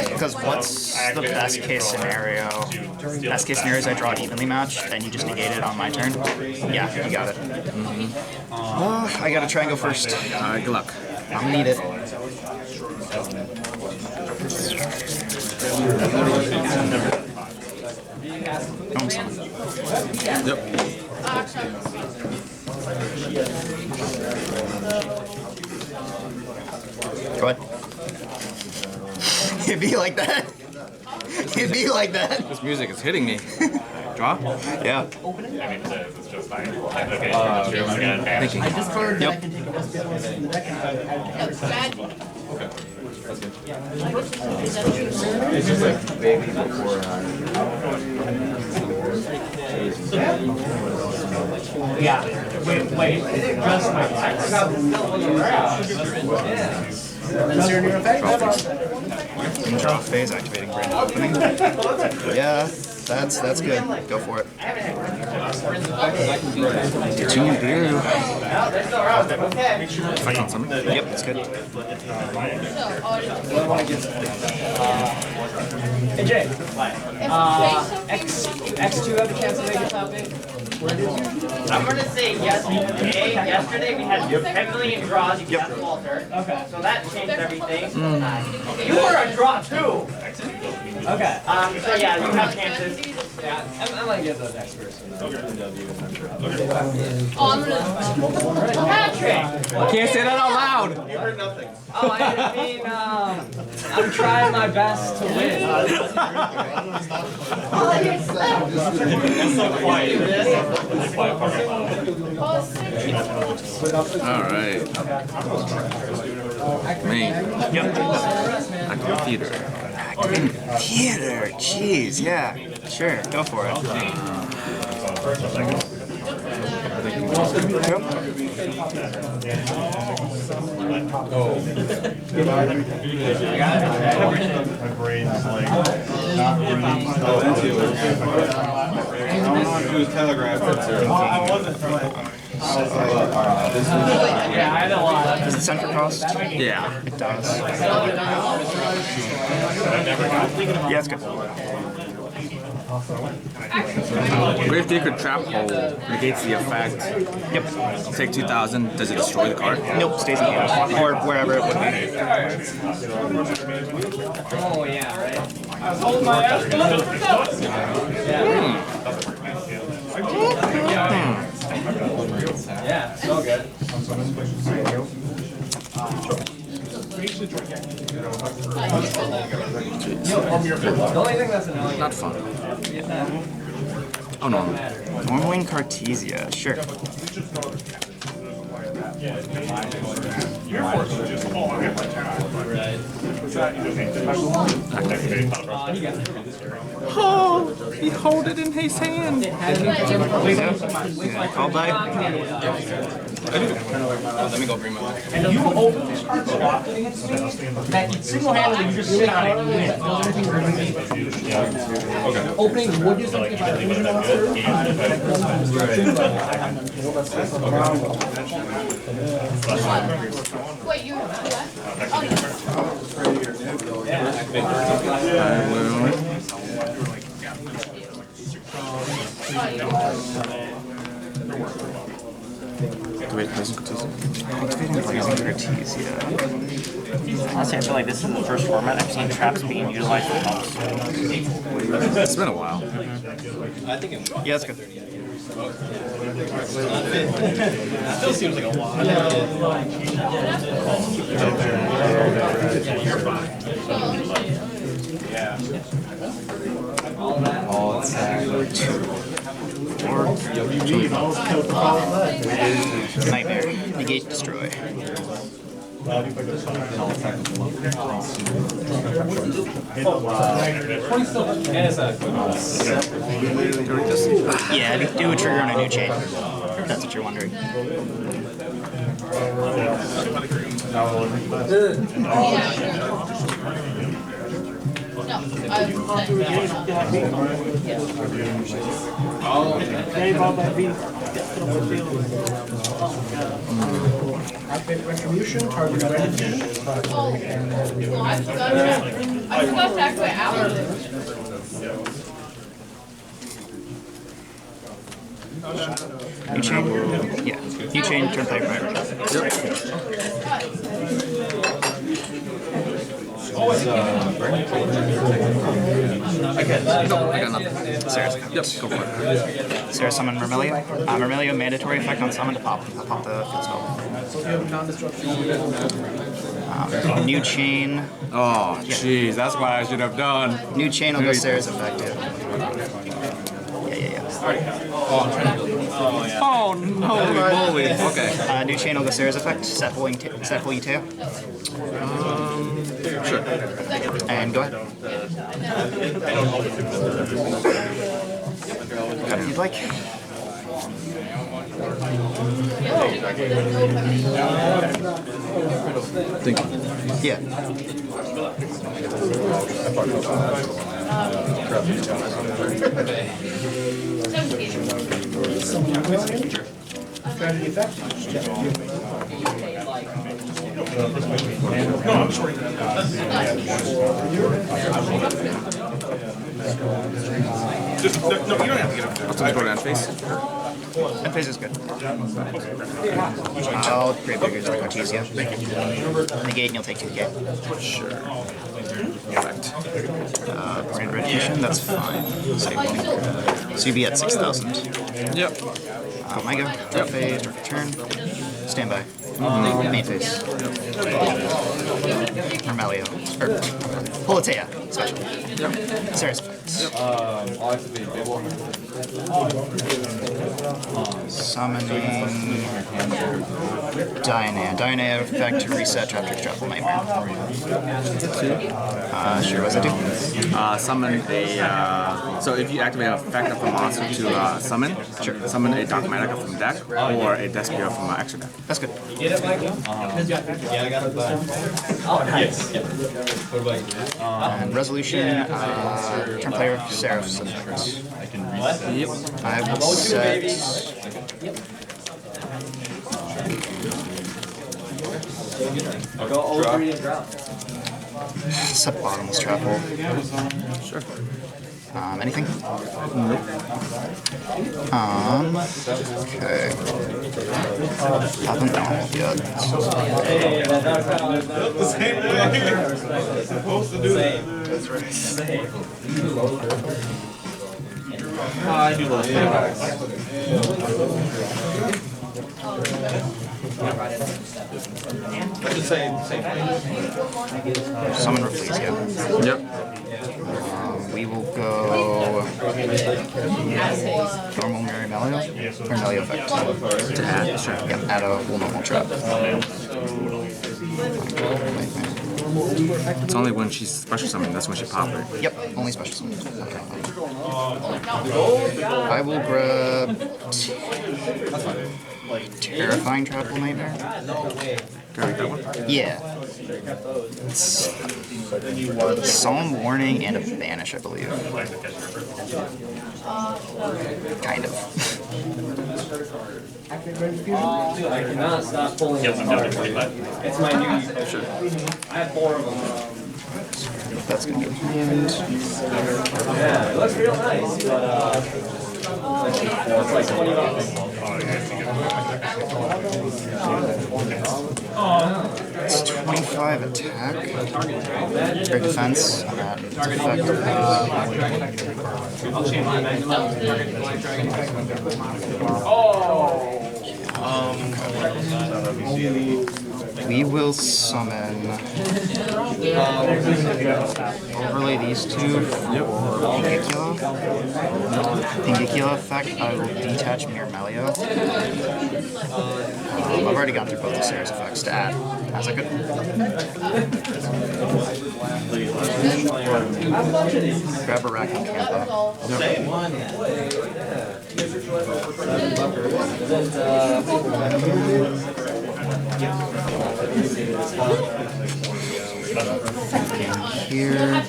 Because what's the best case scenario? Best case scenario is I draw it evenly matched, and you just negate it on my turn. Yeah, you got it. I gotta try and go first. Good luck. I'm gonna need it. Almost done. Yep. Go ahead. It'd be like that. It'd be like that. This music is hitting me. Draw? Yeah. It's just fine. Okay. I discard that I Yep. can take a responsibility in the deck and bad. It's just like baby before Yeah. Wait. Just my Insert your effect. Draw phase activating brand opening. Yeah, that's good. Go for it. Effect on summon? Yep, that's good. Hey Jay. X2 have the chance to make a topic? I'm gonna say yes. Yesterday we had 10 million draws. You got Walter. Okay. So that changed everything. You were a draw too. Okay. So yeah, you have chances. Yeah. I'm gonna give those X first. Patrick! Can't say that out loud! You heard nothing. Oh, I mean, I'm trying my best to win. Alright. Me. Yep. Active theater. Theater. Jeez, yeah. Sure, go for it. My brain's like not really. Yeah, I had a lot. Does it center cost? Yeah. It does. Yeah, it's good. Grave Digger Trap Hole negates the effect. Yep. Take 2,000. Does it destroy the card? Nope, stays in hand. Or wherever it would be. Oh yeah, right. I was holding my ass. Yeah, so good. The only thing that's annoying. Not fun. Oh no. Norwing Cartesia, sure. Oh, he hold it in his hand. Call die. Let me go bring my life. And you open this card so often against me that single-handedly you just sit on it and you win. Does anything for me. Opening would do something if I lose a monster. Wait, you what? Oh, Activating Blazing Cartesia. Honestly, I feel like this is the first format I've seen traps being utilized the most. It's been a while. Yeah, that's good. Still seems like a lot. Oh, it's Nightmare. Negate, destroy. Yeah, do a trigger on a new chain. If that's what you're wondering. Retribution, target ready. well, I forgot to activate hours. New chain? Yeah. New chain, turn player fire. I got nothing. Sarah's. Yep, go for it. Sarah summon Mermelio. Mermelio, mandatory effect on summon to pop. I'll pop the field spell. New chain. Oh, jeez, that's what I should have done. New chain will go Sarah's effective. Yeah. Oh, no, moly. Okay. New chain will go Sarah's effect. Set full Uteo. Sure. And go ahead. Cut if you'd like. Thank you. Yeah. Strategy effect. Just, no, you don't have to get up there. Let's go down face. That phase is good. I'll create bigger than Cartesia. Negate and you'll take 2k. Sure. Effect. Brand Radiation, that's fine. Save one. So you'd be at 6,000. Yep. I go. Drop phase, drop turn. Stand by. Main phase. Mermelio. Politea. Special. Sarah's effect. Summoning Diana. Diana effect to reset trap trick drop nightmare. Sure, what does it do? Summon a. So if you activate an effect of a monster to summon, sure. Summon a Dark Magicka from deck or a Despia from extra deck. That's good. Get it, Michael? Yeah, I got it. Oh, nice. Yep. What about you? And resolution, turn player, Seraph's effect. Yep. I will set. Go over and drop. Set bottomless trap hole. Sure. Anything? Nope. Okay. Haven't yet. The same way. It's supposed to do that. That's right. I do love that. Just same thing. Summon Rafflesia. Yep. We will go normal Mary Melio or Melio effect To add, sure. Yep, add a full normal trap. It's only when she's special summoned, that's when she pops her. Yep, only special summon. Okay. I will grab Terrifying Trapple Nightmare. Carry that one? Yeah. It's Solemn Warning and a Banish, I believe. Kind of. I cannot stop pulling it apart. It's my new. Sure. I have 4 of them. That's gonna be hand. Yeah, it looks real nice, but it's like $20. It's 25 attack. Great defense. Effect. We will summon. Overlay these two for Pingicula. Pingicula effect, I will detach Mere Melio. I've already gone through both the series effects to add. As I could. Grab a Racking Campa. Here.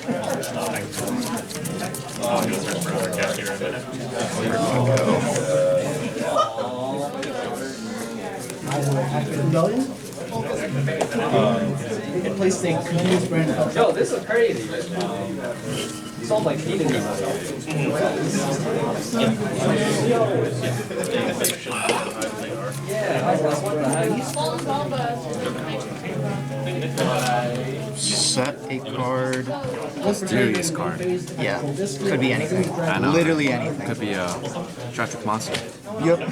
It plays the Kudos brand of Yo, this is crazy. Sold like 8 of these. Yeah, what the heck? Set a card. Mysterious card. Yeah, could be anything. I know. Literally anything. Could be a Tragic Monster. Yep.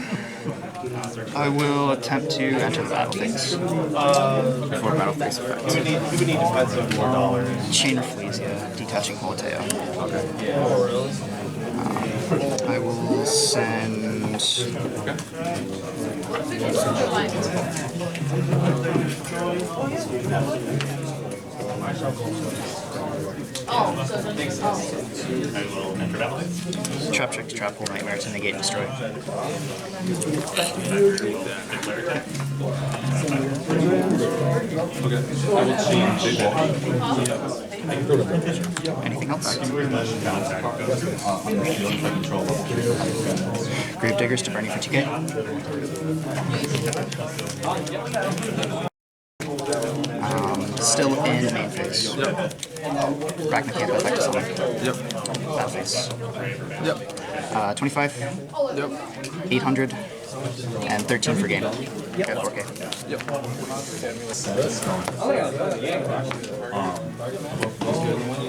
I will attempt to enter the battle phase. Before battle phase effect. We would need to find some more dollars. Chain Rafflesia, detaching Holoteo. I will send. Trap Trick to Trap Hole Nightmare to negate and destroy. Anything else? Gravediggers to Burning for 2K. Still in the main phase. Yep. Arachnicamp effect to summon. Yep. That phase. Yep. 25. Yep. 800. And 13 for game. Yep. 4K. Yep.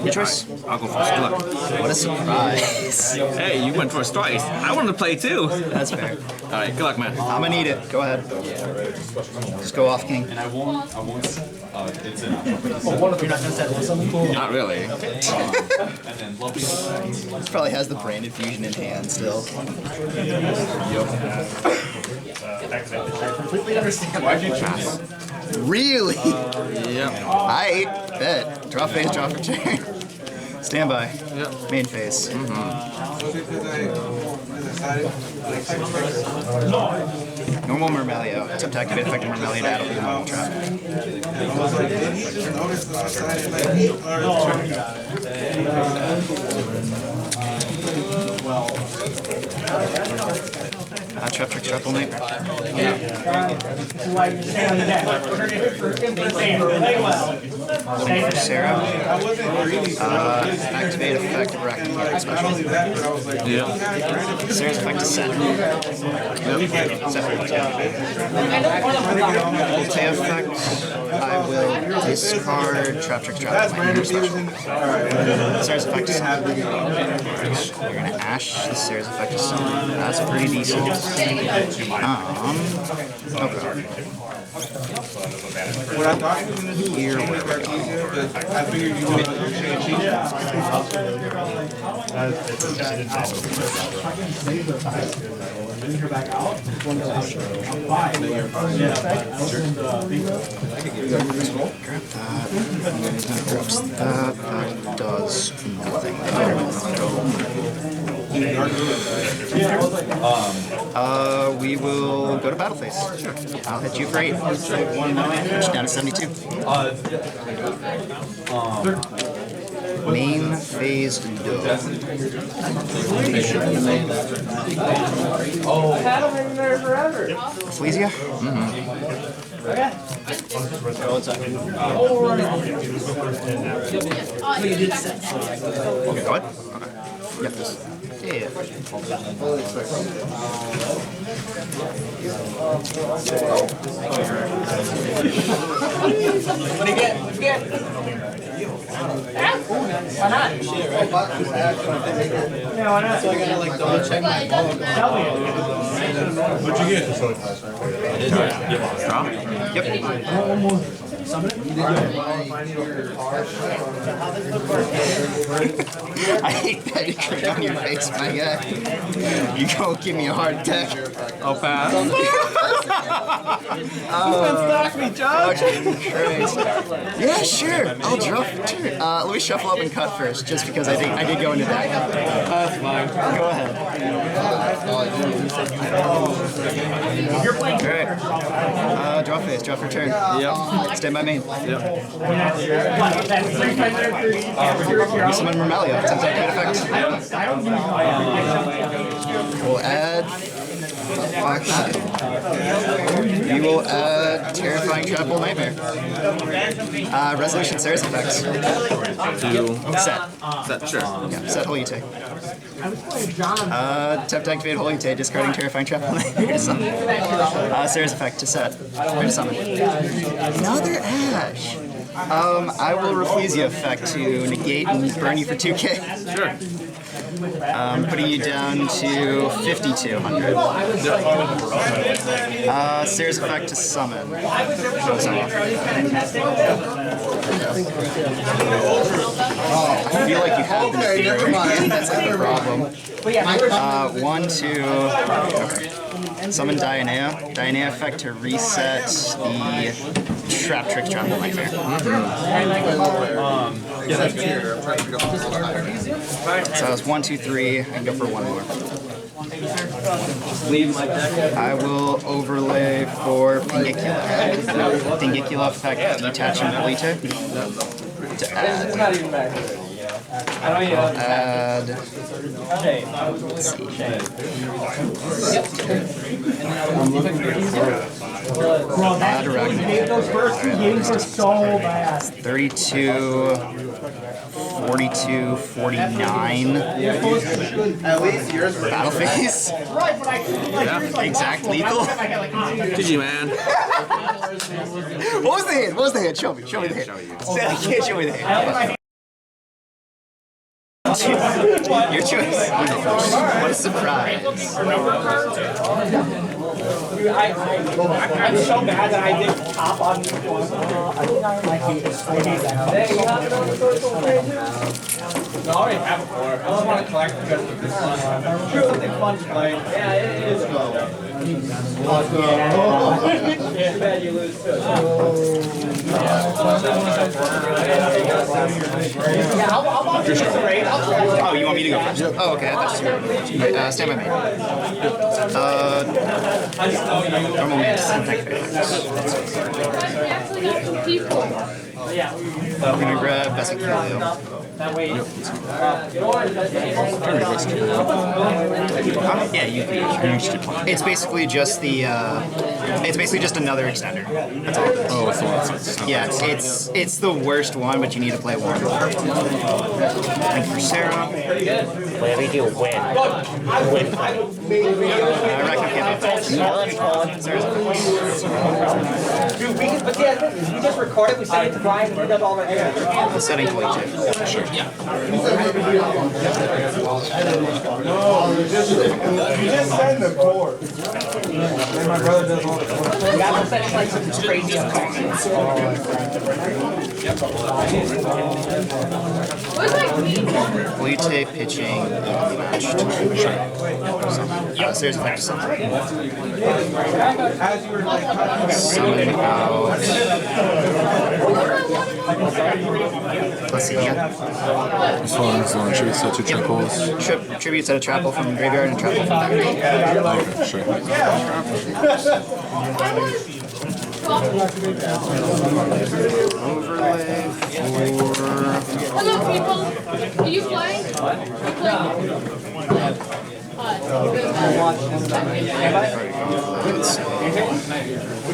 Your choice. I'll go first. Good luck. What a surprise. Hey, you went first twice. I wanted to play too. That's fair. Alright, good luck, man. I'm gonna need it. Go ahead. Just go off, King. And I won't, it's in. What if you're not going to settle something cool? Not really. And then lovely. Probably has the Branded Fusion in hand still. Completely understand. Why'd you choose? Really? Yep. I bet. Drop phase, drop return. Standby. Yep. Main phase. Normal Murmelio. Attempt to activate effective Murmelio to add a normal trap. Trap Trick Triple Nightmare. Looking for Sarah. Activate effect of Raccoon Special. Yeah. Sarah's effect is set. Set. Ulti effect. I will discard Trap Trick Trap Nightmare Special. Sarah's effect is set. You're gonna Ash the Sarah's effect is set. That's pretty decent. Okay. What I thought you were going to do Here we go. I figured you would change Drops that. That does nothing. We will go to battle phase. I'll hit you for 8. Push you down to 72. Main phase duel. Fleesia? What's up? Okay, what? Okay. Yep, this. Yeah. What do you get? What do you get? Why not? Yeah, why not? So I gotta like double check my phone. What'd you get? Yep. I hate that you crit on your face, my guy. You don't give me a heart attack. I'll pass. Stack me, Josh. Yeah, sure. I'll draw. Sure. Let me shuffle up and cut first, just because I did go into deck. That's fine. Go ahead. Alright. Draw phase, draw for turn. Yep. Stand by main. Yep. Summon Murmelia. It's activate effect. We'll add. We will add Terrifying Trapple Nightmare. Resolution Sarah's effects. Set. Set, sure. Yeah, set Holy Tay. Tap to activate Holy Tay, discarding Terrifying Trapple Nightmare to summon. Sarah's effect to set. Or to summon. Another Ash. I will Rafflesia effect to negate and burn you for 2k. Sure. Putting you down to 5,200. Sarah's effect to summon. Goes off. I feel like you have been favored. That's the problem. 1, 2. Okay. Summon Dianea. Dianea effect to reset the Trap Trick Trapple Nightmare. So it's 1, 2, 3. I can go for one more. I will overlay for Pingicula. Pingicula effect detaching Polita to add. Add. Let's see. Add Those first 2 games were so bad. 32, 42, 49. At least yours were Battle phase. Right, but I Yeah, exact lethal. GG, man. What was the hit? What was the hit? Show me. Show me the hit. I can't show me the hit. Your choice. What a surprise. I'm so mad that I did top on this one. I hate that. No, I already have it for it. I just want to collect the rest of this one. Something fun to play. Yeah, it is fun. Too bad you lose too. Oh, you want me to go first? Oh, okay. I thought you were going first. Right, stand by me. Normal man. I'm gonna grab Vesicilio. Yeah, you can. It's basically just the. It's basically just another extender. That's all. Oh, it's the one that's Yeah, it's the worst one, but you need to play one. Thank you for Sarah. Whatever you do, win. Win. I reckon Dude, but yeah, we just recorded, we sent it to Brian, and he does all the the setting for you. Sure. You just send the cord. And my brother does all the cord. Yeah, I'm setting like some crazy Will you take pitching evenly matched? Sure. There's effect summon. Summon out. Let's see, yeah. As far as tribute set 2 triples. Tribute set a trapple from the graveyard and trapple from deck. Okay, sure. Overlay for... Hello, people. Are you playing?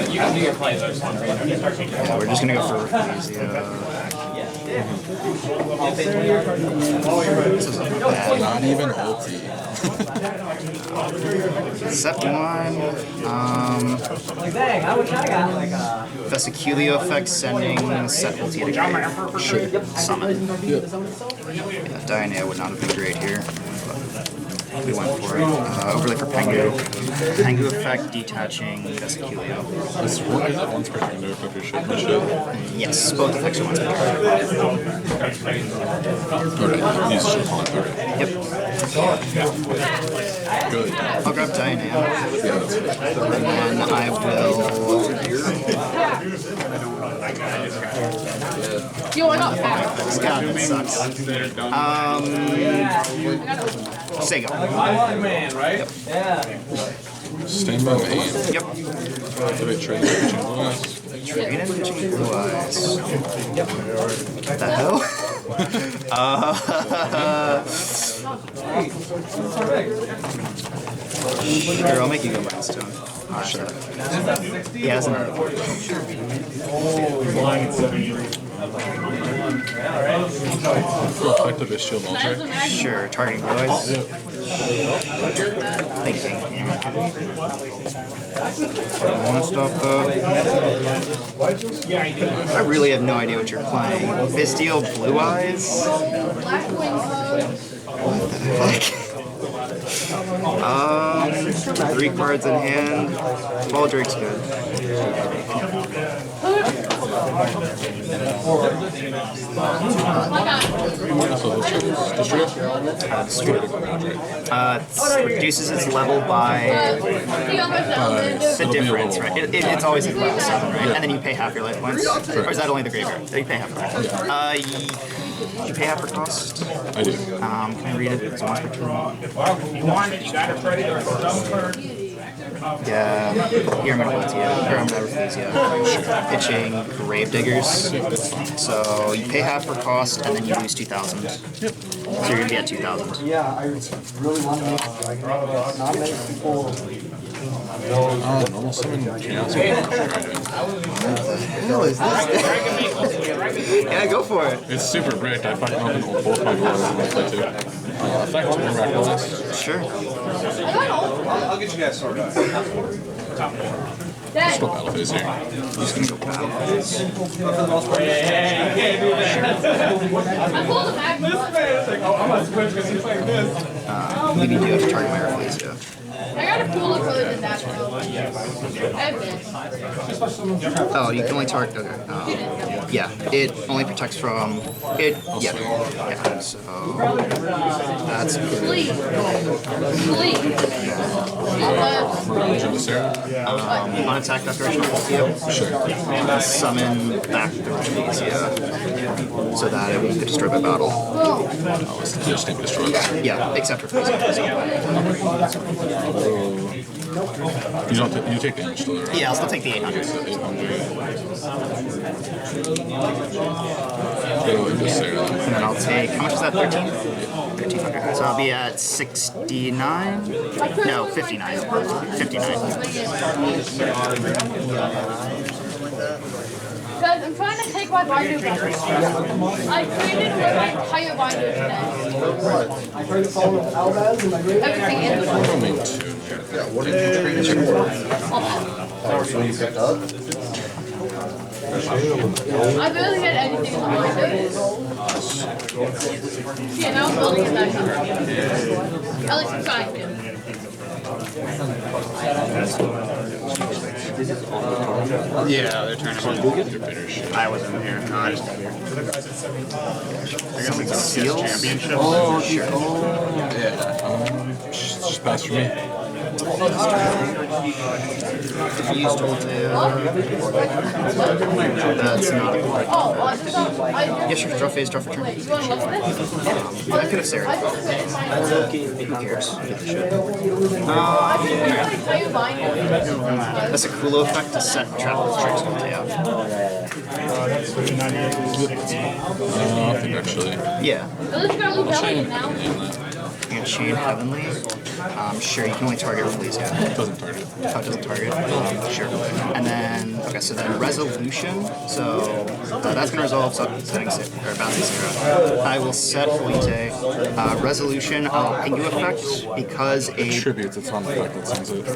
Yeah, we're just gonna go for Rarity. This is a bad. Not even ulti. Set 1. Dang, I wish I got like a... Vesicilio effect sending set ulti to grave. Sure. Summon. Yep. Yeah, Diana would not have been great here. But we went for it. Overlay for Pengu. Pengu effect detaching Vesicilio. Is that once per turn to equip your shit? Yes, both effects are once per turn. Okay, use shit on it. Okay. Yep. Good. I'll grab Diana. Yeah, that's good. And then I will... Yo, I got fat. This guy sucks. Sega. Man, right? Yeah. Stand by main. Yep. Activate trade pitching blast. Trade and pitching blue eyes. What the hell? Sure, I'll make you go minus 2. Sure. He has another one. Effective shield alter. Sure, targeting blue eyes. Thinking. One stop though. I really have no idea what you're playing. Bisteel blue eyes? What the heck? 3 cards in hand. Ball Drake's good. Reduces its level by the difference, right? It's always a class, right? And then you pay half your life points. Or is that only the graveyard? You pay half for it. You pay half for cost? I do. Can I read it? It's once per turn. Yeah, here I'm gonna put you, or I'm gonna refuse you. Pitching Gravediggers. So you pay half for cost and then you lose 2,000. Yep. So you're gonna be at 2,000. Yeah, I really want to make not many people. Normal summon chaos. What the hell is this? Yeah, go for it. It's super bricked. I fucking opened both my cards and I play 2. Effect 1 rack blast. Sure. I'll get you guys sorted out. Let's go battle phase here. Just gonna go battle. Maybe you do have to target my reflex, yeah. I got a cooler color than that though. Oh, you can only target. Okay. Yeah, it only protects from it. Yeah. So that's good. Sleep. Sleep. Merge into Sarah? Unattacked after I shuffle you. Sure. Summon back the Rarity, so that it won't get destroyed by battle. Oh, it's the just name destroyed. Yeah, except for freezing. You don't. You take damage still, right? Yeah, I'll still take the 800. So 800. Go into Sarah. And then I'll take, how much is that, 13? 1300. So I'll be at 69? No, 59. 59. Guys, I'm trying to take my binder back. I created my entire binder today. Everything in the I barely had anything in the binder. Yeah, now I'm building it back up. At least I'm trying to. Yeah, they're turning on. I wasn't here. No, I just got here. I got like the seals. Championship. Oh, sure. Yeah. Just pass for me. That's not. Oh, I Yes, sure. Draw phase, draw for turn. Wait, you want to look at this? I could have Sarah. Who cares? That's a cool effect to set trap tricks on layout. Nothing actually. Yeah. Let's go look at it now. You can chain heavenly. Sure, you can only target with these guys. It doesn't target. Oh, it doesn't target? Sure. And then, okay, so then resolution. So that's going to resolve setting or bouncing 0. I will set Fuite. Resolution, I'll ping you effect because a. Tributes, it's on the effect that sends it.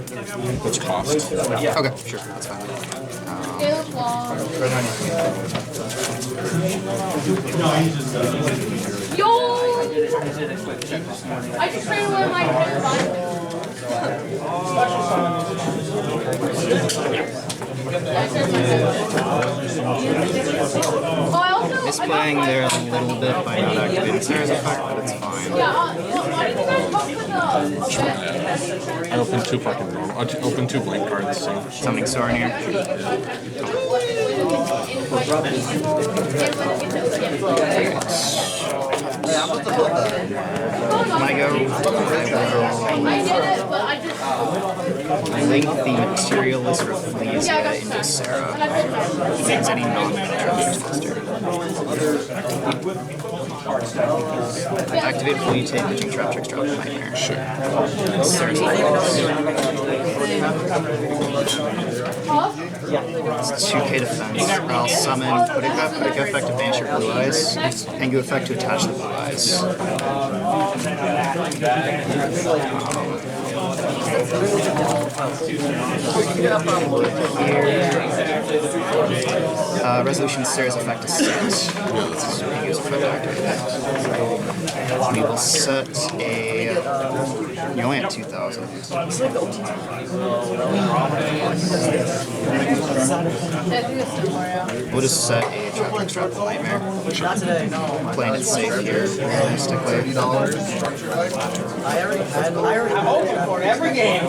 It's cost. Okay, sure, that's fine. Yo! I just traded away my entire binder. Misplaying there a little bit by not activating Sarah's effect, but it's fine. Why did you guys come for the I opened 2 fucking normal. I opened 2 blank cards. So. Summoning Soren here. When I go, I did it, but I just... link the materialist Rafflesia into Sarah. Against any non-trap monster. Activate Fleet, pitching trap tricks, drop nightmare. Sure. Sarah's it's 2k defense. I'll summon Putika effect to banish your blue eyes. Pengu effect to attach the blue eyes. Resolution Sarah's effect is 6. So Pengu's effect activated. We will set a. You only have 2,000. We'll just set a trap nightmare. Playing it safe here, realistically. Every game.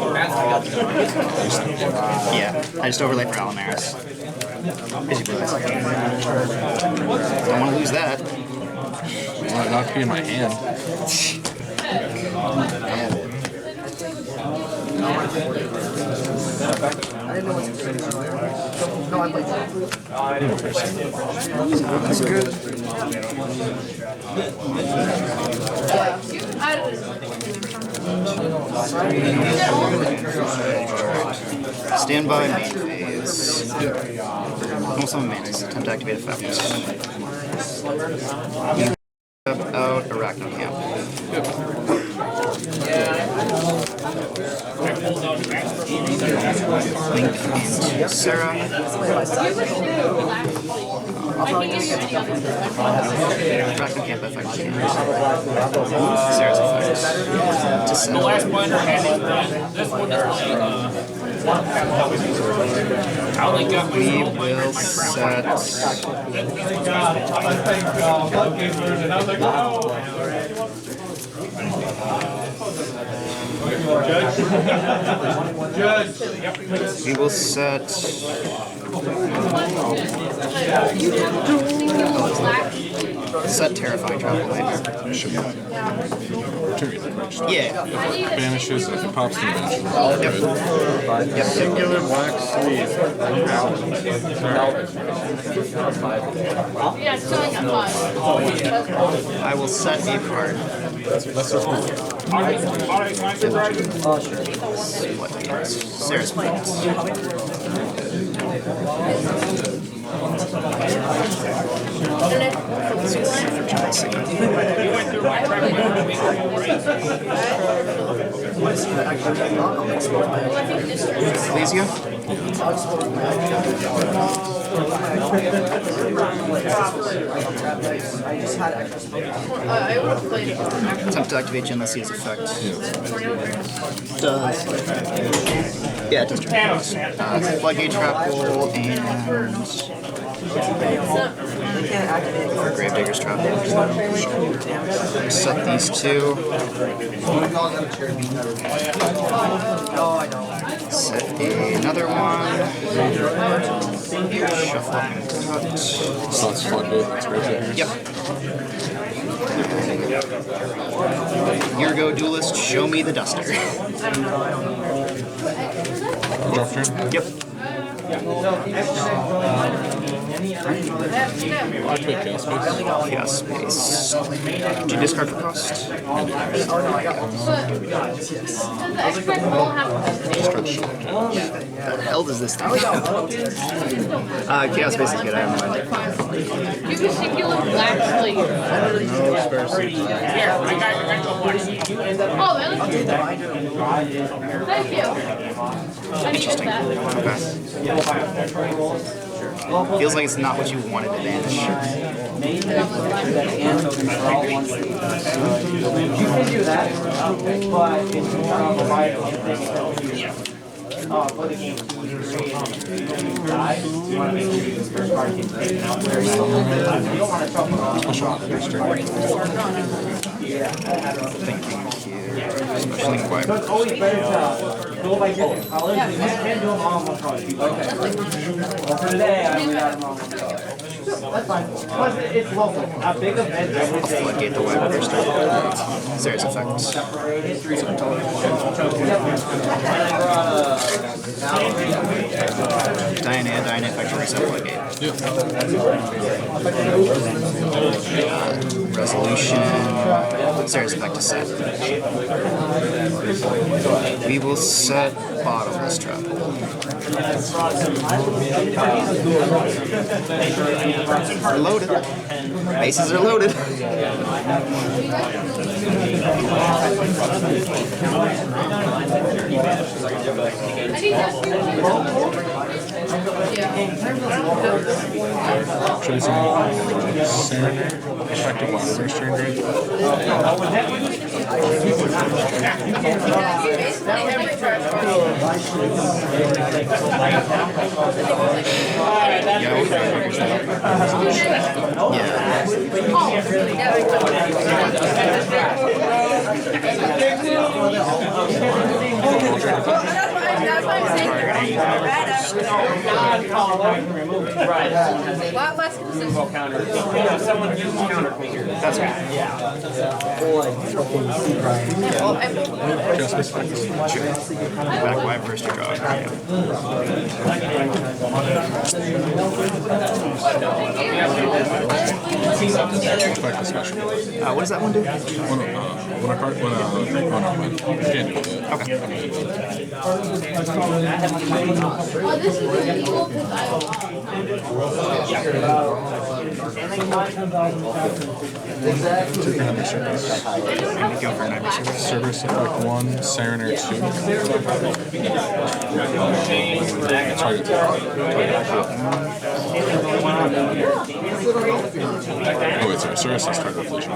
Yeah, I just overlay for Alamaris. Don't want to lose that. Well, not be in my hand. That's good. Stand by main phase. Almost on Mantis. Attempt to activate effect. Out Arachno Camp. Link into Sarah. Arachno Camp effect. Sarah's effect. To set. The last binder handed this one. How they got We will set. We will set. Set Terrifying Travel Nightmare. Yeah. Vanishes if it pops to vanishes. Yep. Singular black sleeve. Yeah, it's showing at 5. I will set a card. Sarah's Plains. Ecclesia? I would have played it. Attempt to activate Gen Legacy's effect. Does. Yeah, it does turn. Floodgate Trapple and. For Gravedigger's Trapple. Set these two. Set another one. Shuffle and cut. So it's floodgate, that's Gravedigger's? Yep. Here go Duelist, show me the duster. Draw turn? Yep. Activate Chaos Space. Chaos Space. Did you discard for cost? Does the expert roll have Stretch. The hell does this thing? Chaos Space is good, I have no idea. you have a singular black sleeve? No spare seats. Oh, really? Thank you. I needed that. Okay. Feels like it's not what you wanted to banish. You can do that, but it's more of a viable thing for the game. You want to make sure this first card gets taken out very well. You don't want to talk about Thank you. Especially quiet. it's always better to go by different colors. You can't do them all in one color. Well, for today, we got them all in one color. That's fine. Plus, it's local. A big event, I would say. Floodgate the web first. Serious effects. Diana, effect reset Floodgate. Resolution. Serious effect to set. We will set Bottomless Trapple. Are loaded. Bases are loaded. Choosing Serener. Effective one. Reverse turn grade. Lot less consistent. Someone uses counter here. That's right. Chaos Space effect. Back wide first to draw. Effect is special. What does that one do? When a card, when you can't do that. Okay. Oh, this is illegal because I Go for Nightmare Service. Service effect 1, Serener 2. Target. Oh wait, sorry. Service is target depletion.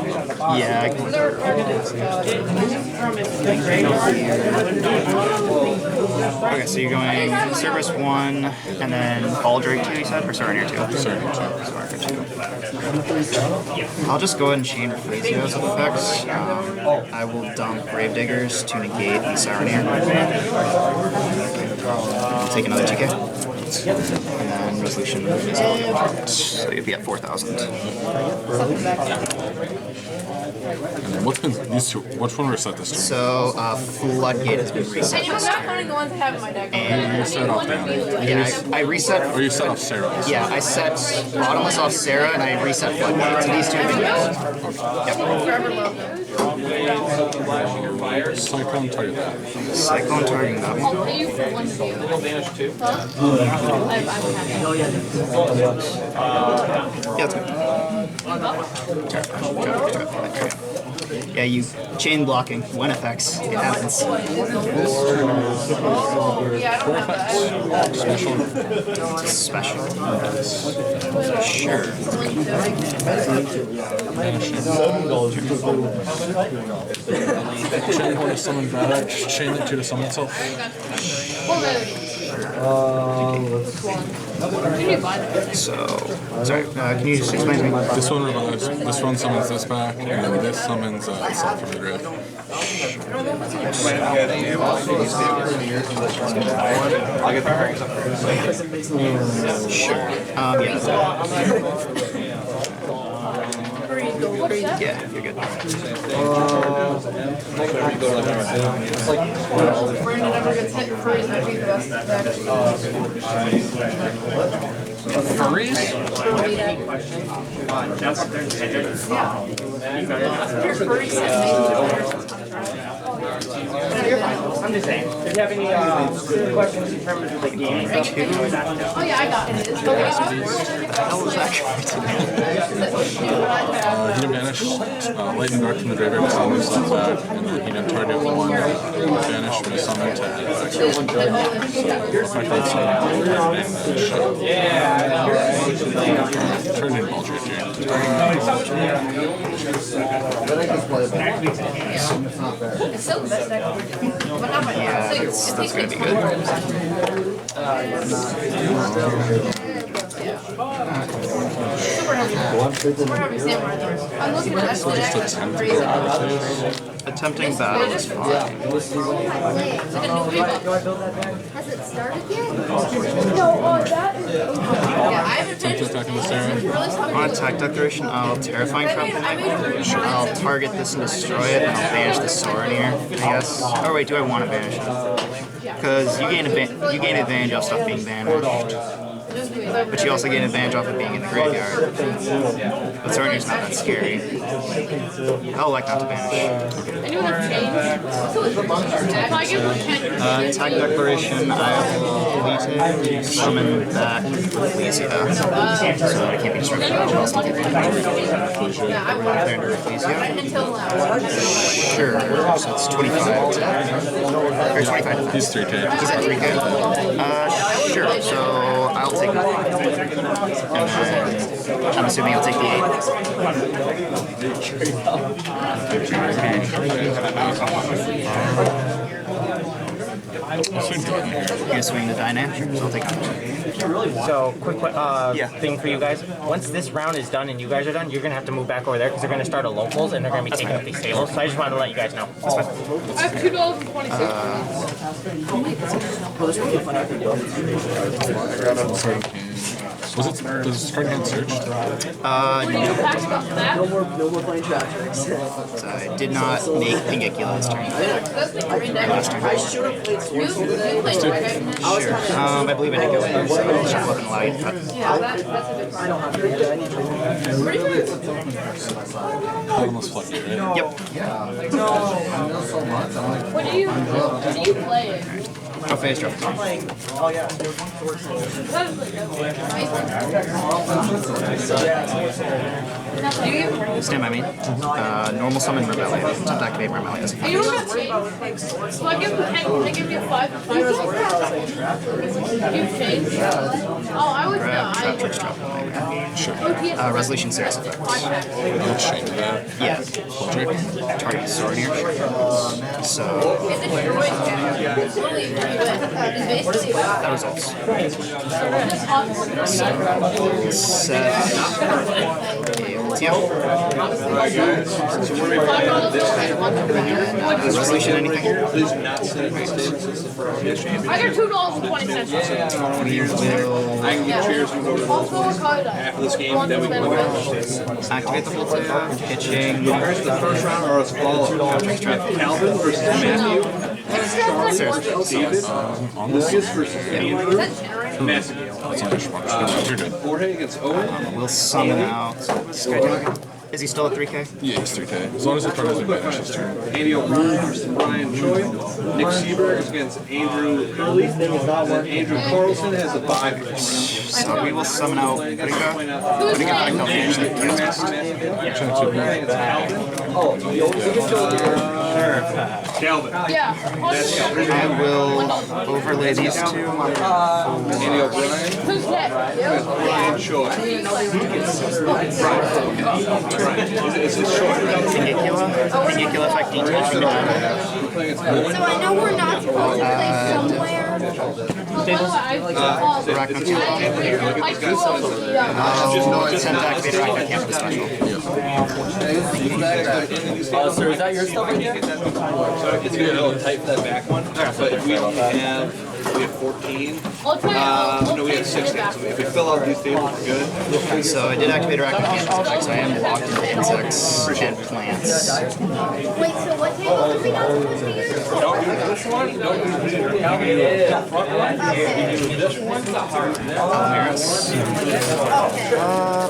Yeah, I can. Okay, so you're going Cerberus 1, and then Ball Drake 2, you said? Or Serener 2? Serener 2. Serener 2. I'll just go ahead and chain freeze those effects. I will dump Gravediggers to negate the Sireneer. Take another 2K. And then Resolution is all. So you'll be at 4,000. And then what's been these two? Which one reset this turn? So Floodgate has been reset. I'm not counting the ones I have in my deck. And you set off damage. yeah, I reset. Or you set off Sarah. Yeah, I set Bottomless off Sarah and I reset Floodgate. So these two have been used. Cyclone target that. Cyclone targeting that I'll one. pay you for one of you. Huh? Yeah, that's good. Yeah, you chain blocking. One effects. It happens. Yeah, I don't have that. Special. Sure. Chain one to summon back. Chain it two to summon itself. What rarity? So, sorry, can you just explain to me? This one revives. This one summons this back, and then this summons itself from the grave. I'll get the cranks up Sure. Yeah, you're good. Brandon never gets hit for his might be the best deck. Furries? I'm just saying. If you have any questions in terms of the game, Oh yeah, I got it. It's the way How was that He didn't banish Lightning Dark from the graveyard, summon his left back, and then he didn't target one banish from his summon to add back. So, effectively summon turn in Baldric here. It's still the best deck. But not by Yeah, that's gonna be good. Super heavy samurai. I'm looking at this deck. It's crazy. Attempting battle is fine. It's like a new rebuff. Has it started yet? No, that is. Yeah, I haven't finished. Attacking the Sarah. On attack declaration, I'll Terrifying Trumpet. I'll target this and destroy it, and I'll banish the Sireneer, I guess. Oh wait, do I want to banish it? Because you gain advantage off stuff being banished. But you also gain advantage off it being in the graveyard. But Sireneer's not that scary. I'll elect not to banish. Anyone have change? If I give them change. Attack declaration, I will delete it, summon that Ecclesia. So I can't be destroyed by that. Yeah, I want Turn to Ecclesia. until now. Sure, so it's 25 attack. Or 25. He's 3K. He's at 3K. Sure, so I'll take the 5. And then I'm assuming I'll take the 8. You're gonna swing the Dynam? Sure, so I'll take that. So, quick thing for you guys. Once this round is done and you guys are done, you're going to have to move back over there because they're going to start a locals and they're going to be taking up these tables. So I just wanted to let you guys know. I have $2.26. Was it? Does this card get searched? No. No more playing chat. I did not make Pingicula this turn. Last turn. I should have played Swords. You played White Dragon. Sure. I believe I did go in, so I'll just look and allow you to cut. Yeah, that's a good problem. Bottomless Floodgate, right? Yep. What do you play? I'll finish drop. Oh yeah. Stand by me. Normal summon Rebellion. Activate Rebellion. You don't have change. So I give him 10. Can I give you 5? You've changed? Oh, I would Grab, die. trap, drop. Sure. Resolution series effect. I'll chain that. Yeah. Target sword here. So. It destroys That results. Set resolution anything? Please do not set mistakes. This is for our I got $2.20. I can get chairs and go to after this game, then we can go back. Activate the whole tab, pitching. First, the first round or it's follow-up. Calvin versus Matthew. David. Lucas versus Andrew. Matthew. Jorge against Owen. We'll summon out this guy. Is he still at 3K? Yeah, he's 3K. As long as the card doesn't vanish his turn. Andy O'Brien versus Brian Choi. Nick Seberg is against Andrew Curley. And Andrew Carlson has a 5. So we will summon out. What do you got? Calvin. Yeah. I will overlay these two. Andy O'Brien. Who's next? Brian Choi. Right. Is this short? Canicula effect detach from the turn. So I know we're not supposed to play somewhere. Send activate Rocket Camp for the special. So is that your stuff in here? It's gonna be a little tight for that back one. But if we have 14. No, we have 16. So if we fill out these tables, we're good. So I did activate Rocket Camp effect, so I am locked into insects and plants. Wait, so what table are we not supposed to use? Don't use this one. Don't use this one. This one.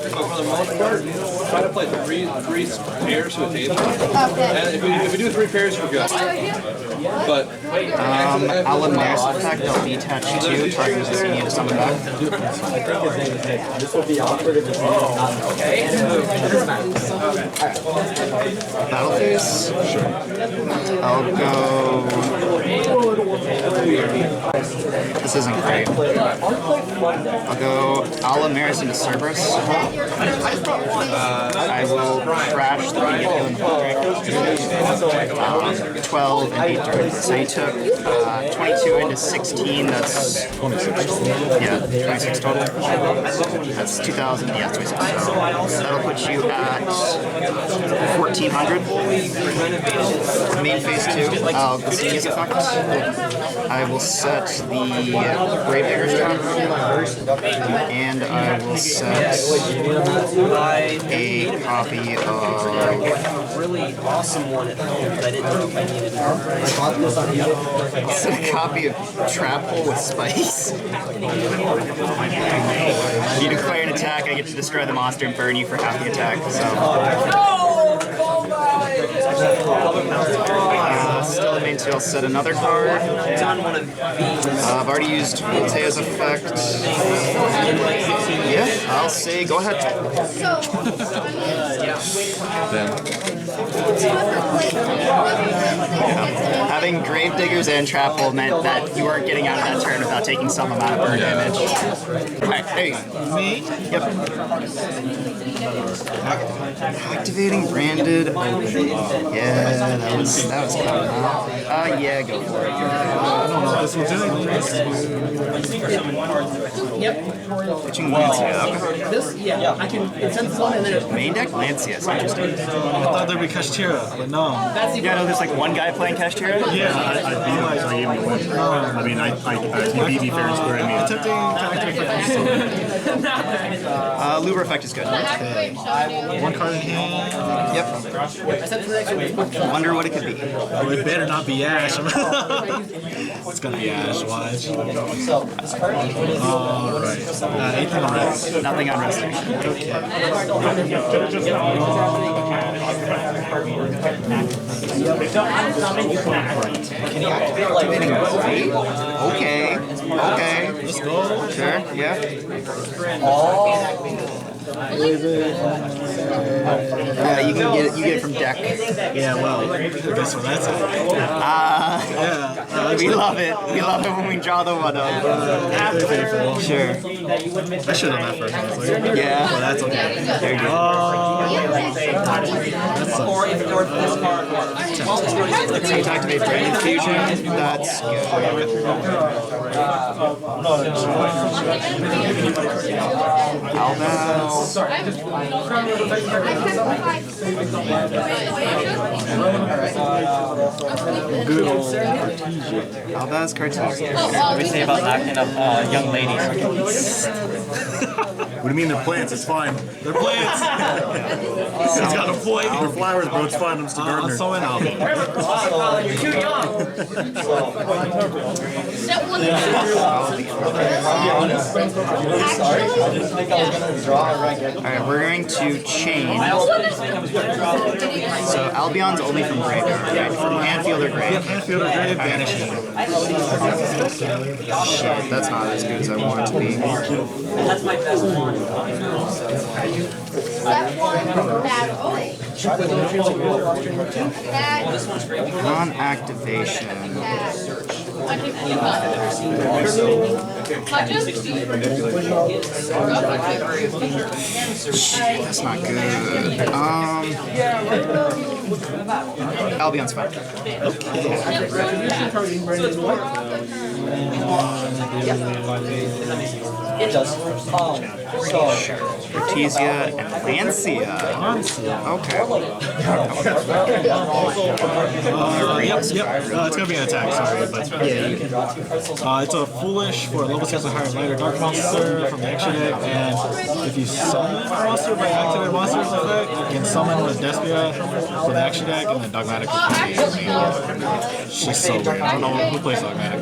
But for the most part, try to play three pairs to a table. And if we do 3 pairs, we're good. But Alamaris effect, I'll detach 2, target Zenia to summon back. This would be awkward if it's not. Battle phase. Sure. I'll go. This isn't great. I'll go Alamaris into Cerberus. I will crash the Vehicle 12 and 8 turns. So you took 22 into 16, that's 26. Yeah, 26 total. That's 2,000, yeah, 26. So that'll put you at 1,400. Main phase 2, the Senior's effect. I will set the Gravedigger's trap, and I will set a copy of Really awesome one at home that I didn't know if I needed. set a copy of Trap Hole with Spice. You declare an attack, I get to destroy the monster and burn you for half the attack. So. Still in main 2, I'll set another card. I've already used Voltea's effect. Yeah, I'll say go ahead. Having Gravediggers and Trap Hole meant that you weren't getting out of that turn without taking some amount of burn damage. Alright, there you go. Me? Yep. Activating branded. Yeah, that was coming out. Yeah, go for it. Yep. Pitching Lancia. This, yeah, I can. It sends one and then it. Main deck Lancia, it's interesting. I thought there'd be Kashtira, but no. Yeah, no, there's like one guy playing Kashtira? Yeah, I realized I gave him a win. I mean, I beat me fair and square. I mean, Lure effect is good. Activate Shogun. One card in hand. Yep. Wonder what it could be. Oh, it better not be Ash. It's gonna be Ash, watch. Alright. Anything on rest? Nothing on restoration. Okay. Let's go. Sure, yeah. Yeah, you get it from deck. Yeah, well, guess what that's at. We love it. We love it when we draw the one up. Sure. I should have done that first, honestly. Yeah. But that's okay. There you go. Let's activate Brain Infusion. That's good. Albaz. Good old Cartesia. Albaz Cartesia. What do we say about acting up young ladies? What do you mean they're plants? It's fine. They're plants! It's got a point. They're flowers, bro. It's fine. I'm just a gardener. So in You're too young. Alright, we're going to chain. So Albion's only from graveyard, right? From Handfield or grave. Handfield or grave, banishing. Shit, that's not as good as I want it to be. That's my best one. Non-activation. Shit, that's not good. Albion's fine. It does. Artesia and Lancia. Okay. Yep. It's gonna be an attack, sorry, but it's a foolish for a level 6 or higher lighter dark monster from the extra deck, and if you summon a monster by activate monster's effect, you can summon a Despia for the extra deck, and then Dogmatic. She's so great. I don't know who plays Dogmatic.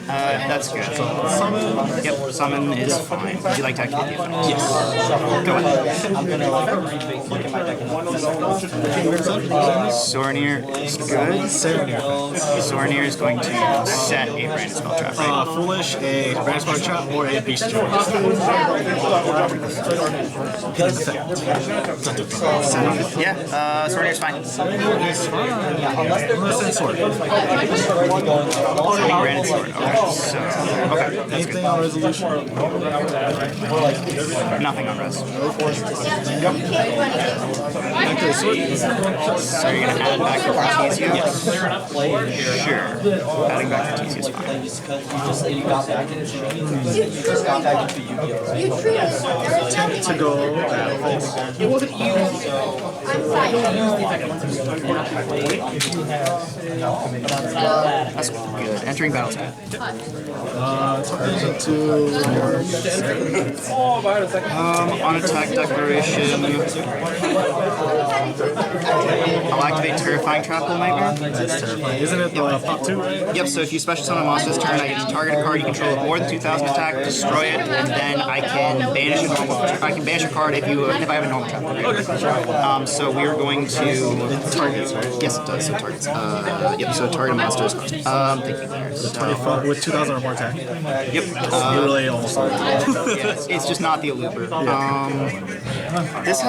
That's good. So summon. Yep, summon is fine. Would you like to activate the effect? Yes. Go ahead. Sornier is good. Sornier is going to set a random spell trap, right? Foolish, a random spell trap, or a beast choice. Yeah, Sornier's fine. It's fine. Unless it's sword. Granted sword. Okay, so okay. Anything on resolution? Nothing on rest. Actually, sword. So you're gonna add back your Cartesia? Yes. Sure. Adding back Cartesia is fine. To go. It wasn't you. That's good. Entering battle tab. On attack declaration, I'll activate Terrifying Tropical Nightmare. That's terrifying. Isn't it the pop 2, right? Yep, so if you special summon a monster this turn, I get to target a card you control with more than 2,000 attack, destroy it, and then I can banish a card if I have a normal trap. So we are going to target. Yes, it does. So targets. Yep. So target monsters. Thank you. So, with 2,000 or more attack. Yep. Literally almost. Yeah, it's just not the Alooper. Does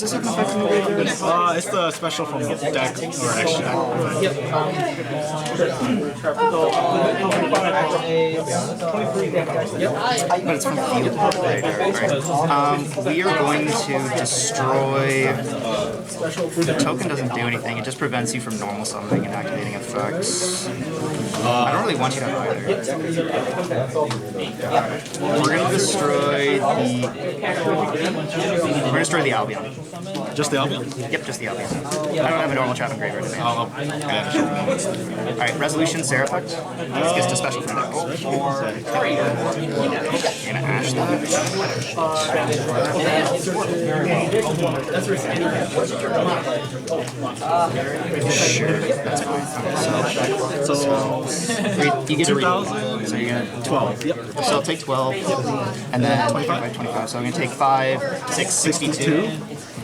this have an effect on the graveyard? It's the special from deck or extra deck. But it's from field. Right. We are going to destroy. The token doesn't do anything. It just prevents you from normal summoning and activating effects. I don't really want you to have either. We're going to destroy the Albion. Just the Albion? Yep, just the Albion. I don't have a normal trap in graveyard advantage. Alright, Resolution, Seraphect. This gets to special from deck. You're gonna ash that. Sure, that's fine. So you get to read. 2,000? So you're gonna 12. Yep. So I'll take 12, and then 25. So I'm gonna take 5, 6, 62.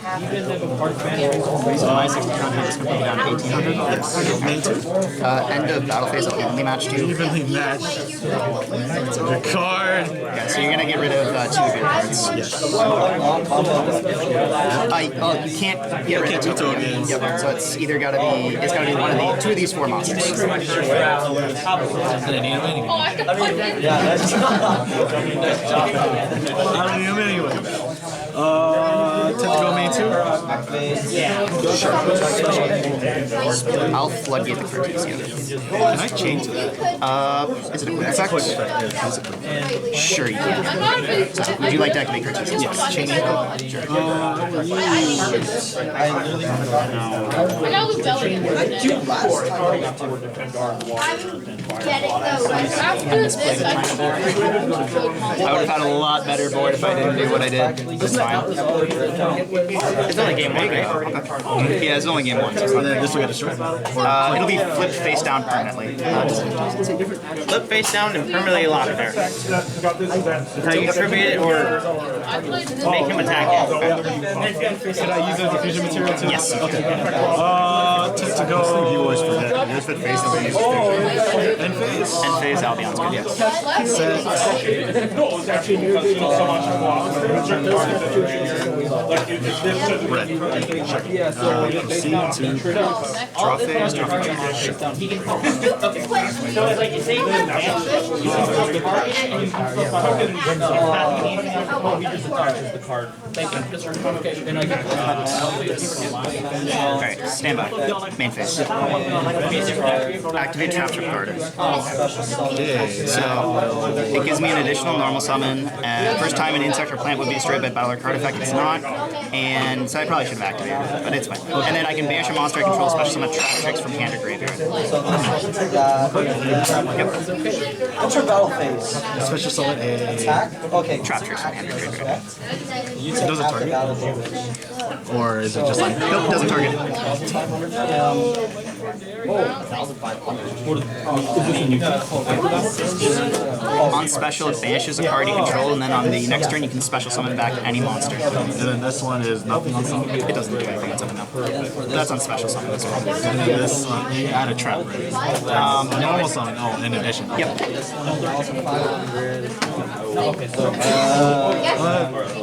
my 60 content is completely down to 1800. Main 2? End of battle phase, I'll evenly match 2. Evenly matched. It's a good card. Yeah, so you're gonna get rid of 2 of your cards. Yes. You can't get rid of 2 tokens. Yep. So it's either gotta be one of the 2 of these 4 monsters. Oh, I have to plug in. I don't need them anyway. Tend to go main 2? I'll floodgate the cards together. Can I change that? Is it a quick effect? Sure, you can. So, would you like to activate cards? Yes. Change it. I got Rebellion. After this, I would have had a lot better board if I didn't do what I did. That's fine. It's only game 1, right? Okay. Yeah, it's only game 1. So this will get destroyed? It'll be flipped face down permanently. Flip face down and permanently lock there. That's how you tribute it or make him attack it. Should I use it as a fusion material too? Yes. Okay. Tend to go. You always forget. You just fit face and then you just End phase? End phase, Albion's good, yes. Red. Proceed to Draw phase, draw phase. So it's like you say you target it and you can flip the card. Thank you. Just for notification. Alright, stand by. Main phase. Activate Trap card. So, it gives me an additional normal summon, and first time an insect or plant would be destroyed by battle or card effect, it's not, and so I probably should have activated it, but it's fine. And then I can banish a monster I control, special summon Trap Tricks from hand or graveyard. What's your battle phase? Special summon a Attack? Okay. Trap Tricks from hand or graveyard. It doesn't target? Or is it just like... Nope, doesn't target. On special, it banishes a card you control, and then on the next turn you can special summon back any monster. And then this one is nothing on summon? It doesn't do anything on summon now. That's on special summon as well. And then this one, you add a trap, right? Normal summon, oh, in addition. Yep.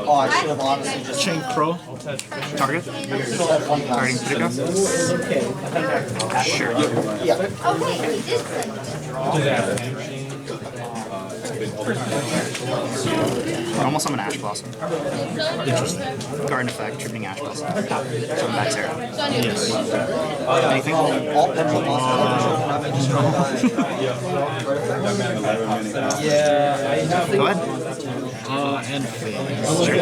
Oh, I should have honestly just... Chain Crow. Target? Targeting Pitica? Sure. Yeah. Normal summon Ash Blossom. Interesting. Garden effect, tripping Ash Blossom. Summon back Sarah. Yes. Anything? Go ahead. End phase. Sure.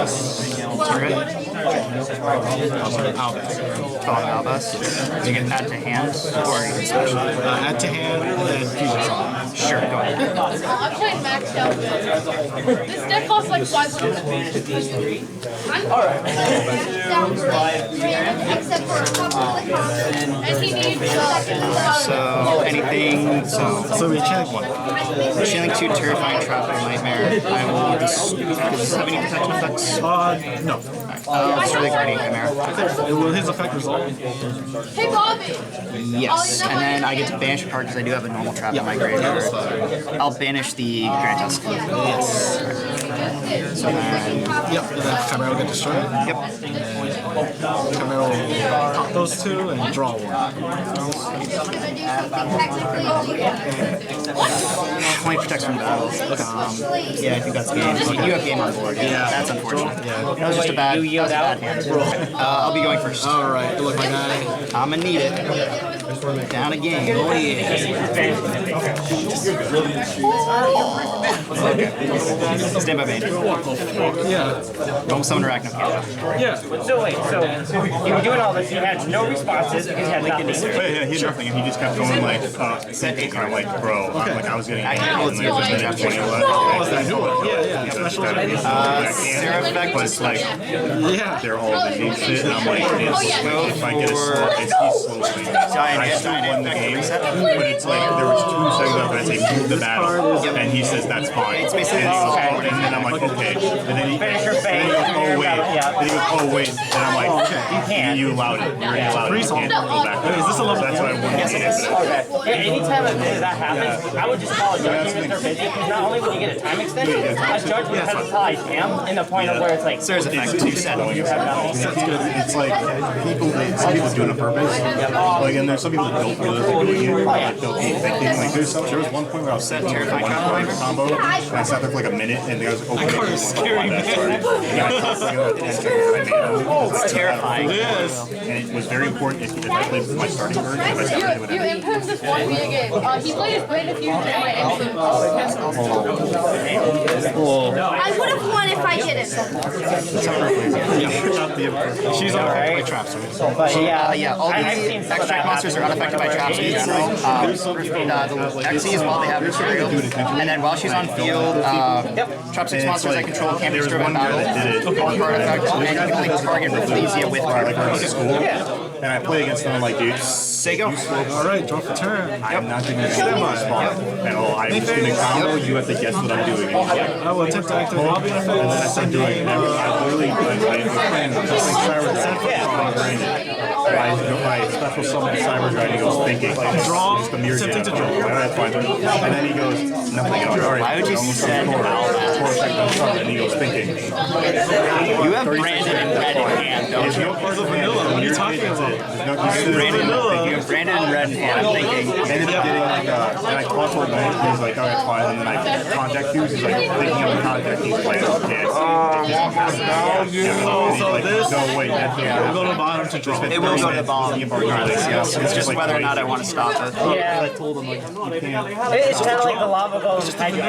Target. Albus. Calling Albus. You can add to hand, or you can special. Add to hand, and then fusion summon. Sure, go ahead. I'm trying maxed out. This deck costs like 500. Alright. Except for a couple of the cards. And he needs So, anything. So we check one. Chilling 2, Terrifying, Trap, or Nightmare. I will does this have any protection effects? No. I'll destroy the Guardian Chimera. Will his effect resolve? Hey, Bobby! Yes, and then I get to banish a card because I do have a normal trap in my graveyard. I'll banish the Grand Tusk. Yes. So then... Yep, and then Chimera will get destroyed. Yep. Chimera will pop those 2 and draw 1. Only protects from battle. Yeah, I think that's game. You have game on board. Yeah, that's unfortunate. Yeah. That was just a bad hand. I'll be going first. Alright, look, my guy. I'm gonna need it. Down a game. Oh yeah. Stand by main. Yeah. Don't summon Arachno. Yeah. So wait, so you were doing all this, you had no responses because you had nothing. Wait, he hit nothing, and he just kept going like, thinking, kind of like, bro, like I was getting angry, and there was a minute 20 left. Yeah. Special. Sarah effect but it's like, they're all the game shit, and I'm like, if I get a slow, he's slow playing. I still won the game, but it's like, there was 2 seconds left, and I say, move the battle, and he says, that's fine. And then I'm like, okay. And then he goes, oh wait. And I'm like, you allowed it. You already allowed it. You can't go back. Is this a level? That's why I won the game. Anytime that happens, I would just call a judge even if they're busy, because not only would you get a time extension, a judge would have to tell I am in the point of where it's like, Sarah's effect 2 seconds. you have nothing. It's like some people do it on purpose. Like, and there's some people that don't realize they're doing it. Like, they'll keep thinking. Like, there was one point where I was sitting here for one combo, and I sat there for like a minute, and the guy was opening it. Scary, man. It's terrifying. It is. And it was very important if I played my starting version. If I started with You improved this one video game. He played his Blade a few times. I would have won if I didn't. She's unaffected by traps, right? All the extract monsters are unaffected by traps. The XCs while they have material, and then while she's on field, trap 6 monsters I control can't be destroyed in battle. One card effect, and you can only target Rafflesia with card effects. And I play against them, I'm like, dude, say go. Alright, draw for turn. I'm not going to respond at all. I'm just going to combo, you have to guess what I'm doing. I will attempt to activate lobby effect. And then I start doing it. I literally, my special summon Cyber Dragon, he goes thinking. Draw, just the mirror attempting to draw. That's fine. And then he goes, nothing. Why would you send and he goes thinking. You have Brandon and Red in hand, don't you? Vanilla, what are you talking about? You have Brandon and Red in hand, I'm thinking. Ended up getting like, and I called for a minute, he's like, oh, that's fine. And then I contact you, he's like, thinking of the contact, he's like, okay. So this, no, wait, we'll go to the bottom to draw. It will go to the bottom. Yes. It's just whether or not I want to stop it. Yeah. I told him, like, you can't. It's kind of like the lava goes, I did.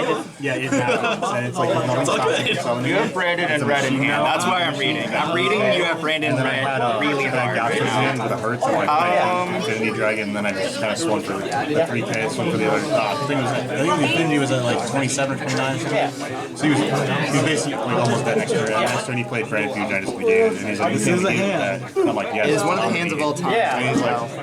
Yeah, it happens. And it's like, nothing stops it. You have Brandon and Red in hand. That's why I'm reading. I'm reading you have Brandon and Red really hard. I got his hand with a hurt, so I played Infinity Dragon, and then I just kind of swung for the 3K, swung for the other. I think the Infinity was at like 27 or 29 or something. So he was basically like almost that next turn. Next turn he played Brandon Fusion, I just began, and he's like, this is a hand. I'm like, yeah. It is one of the hands of all time. And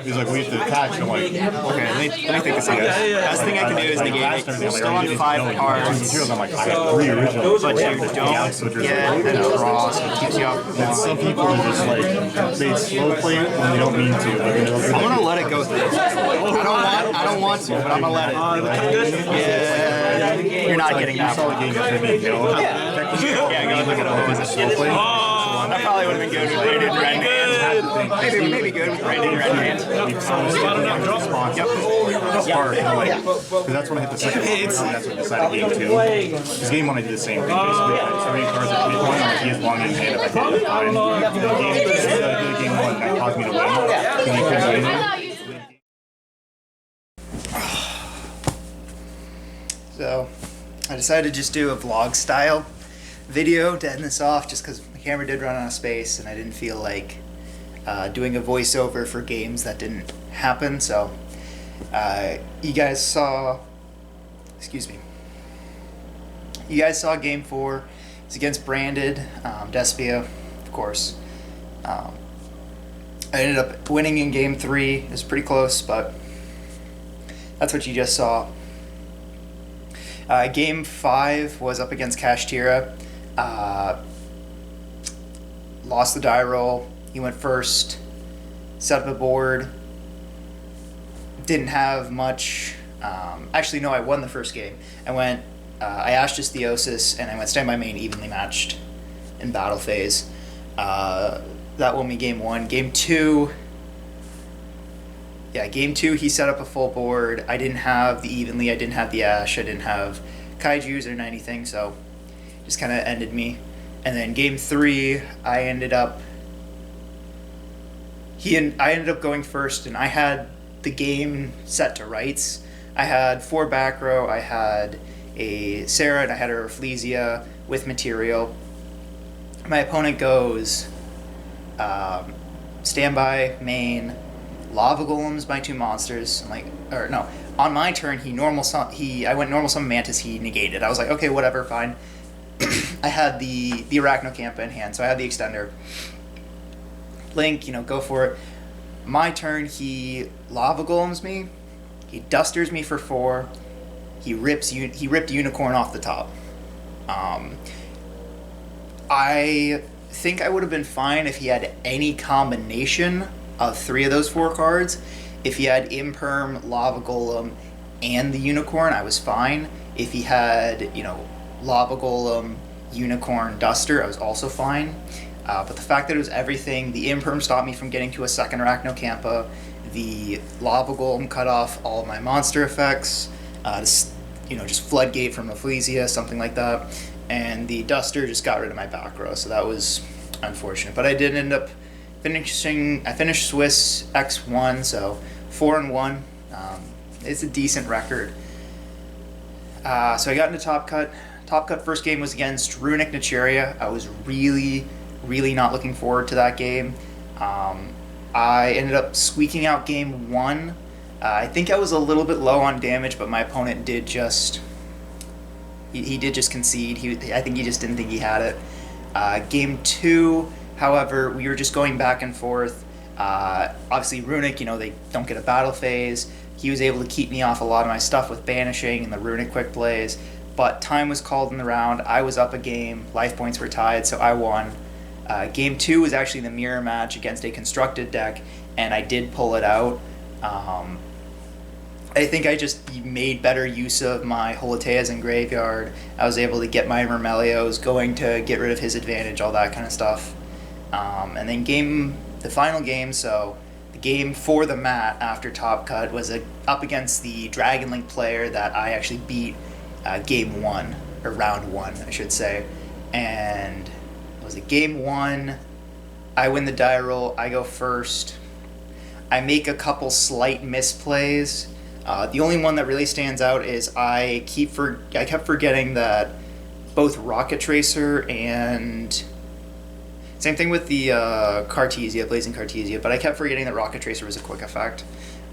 he's like, we have to attach. I'm like, okay, let me think this out. Best thing I can do is negate it. Still on 5 cards. I'm like, I have 3 originals. But you don't get a draw, so it keeps you up. And some people are just like, they slow play it when they don't mean to. I'm gonna let it go through. I don't want to, but I'm gonna let it. Yeah, you're not getting that. Solid game yesterday. Yeah, go look at it. Was it slow play? That probably would have been good with Brandon and Red hand. Maybe good with Brandon and Red hand. Because that's when I hit the second one. That's what decided game 2. Because game 1 I did the same thing. Basically, so many cards at mid 1, like he has long game hand. If I hit it, fine. Game 1 that caused me to win. And you couldn't win. So, I decided to just do a vlog style video to end this off just because my camera did run out of space and I didn't feel like doing a voiceover for games that didn't happen. So, you guys saw, you guys saw game 4. It's against Branded, Despia, of course. I ended up winning in game 3. It was pretty close, but that's what you just saw. Game 5 was up against Kashtira. Lost the die roll. He went first. Set up a board. Didn't have much. Actually, no, I won the first game. I ashed his Theosis, and I went stand by main evenly matched in battle phase. That won me game 1. Game 2. Yeah, game 2, he set up a full board. I didn't have the evenly, I didn't have the ash, I didn't have kaijus or anything, so just kind of ended me. And then game 3, I ended up going first, and I had the game set to rights. I had 4 back row, I had a Sarah, and I had a Rafflesia with material. My opponent goes standby, main, lava golems my 2 monsters. I'm like, or no, on my turn I went normal summon Mantis. He negated. I was like, okay, whatever, fine. I had the Arachnocampa in hand, so I had the extender. Link, go for it. My turn, he lava golems me. He dusters me for 4. He ripped Unicorn off the top. I think I would have been fine if he had any combination of 3 of those 4 cards. If he had Imperm, Lava Golem, and the Unicorn, I was fine. If he had, Lava Golem, Unicorn, Duster, I was also fine. But the fact that it was everything, the Imperm stopped me from getting to a second Arachnocampa, the Lava Golem cut off all of my monster effects, just Floodgate from Ecclesia, something like that, and the Duster just got rid of my back row, so that was unfortunate. But I did end up I finished Swiss X1, so 4-1. It's a decent record. So I got into Top Cut. Top Cut first game was against Runic Nicheria. I was really not looking forward to that game. I ended up squeaking out game 1. I think I was a little bit low on damage, but my opponent did just... He did just concede. I think he just didn't think he had it. Game 2, however, we were just going back and forth. Obviously, Runic, they don't get a battle phase. He was able to keep me off a lot of my stuff with Banishing and the Runic Quick Plays. But time was called in the round. I was up a game. Life points were tied, so I won. Game 2 was actually the mirror match against a constructed deck, and I did pull it out. I think I just made better use of my Holoteas in graveyard. I was able to get my Mermelios, going to get rid of his advantage, all that kind of stuff. And then the final game, so the game for the mat after Top Cut was up against the Dragon Link player that I actually beat game 1, or round 1, I should say. And it was game 1, I win the die roll, I go first. I make a couple slight misplays. The only one that really stands out is I kept forgetting that both Rocket Tracer and... Same thing with the Cartesia, Blazing Cartesia, but I kept forgetting that Rocket Tracer was a quick effect.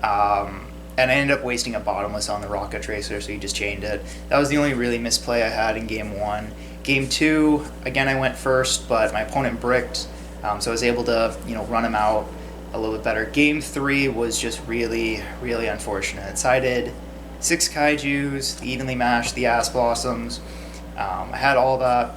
And I ended up wasting a Bottomless on the Rocket Tracer, so he just chained it. That was the only really misplay I had in game 1. Game 2, again I went first, but my opponent bricked, so I was able to run him out a little bit better. Game 3 was just really unfortunate. So I did 6 Kaijus, the Evenly Mashed, the Ass Blossoms. I had all that,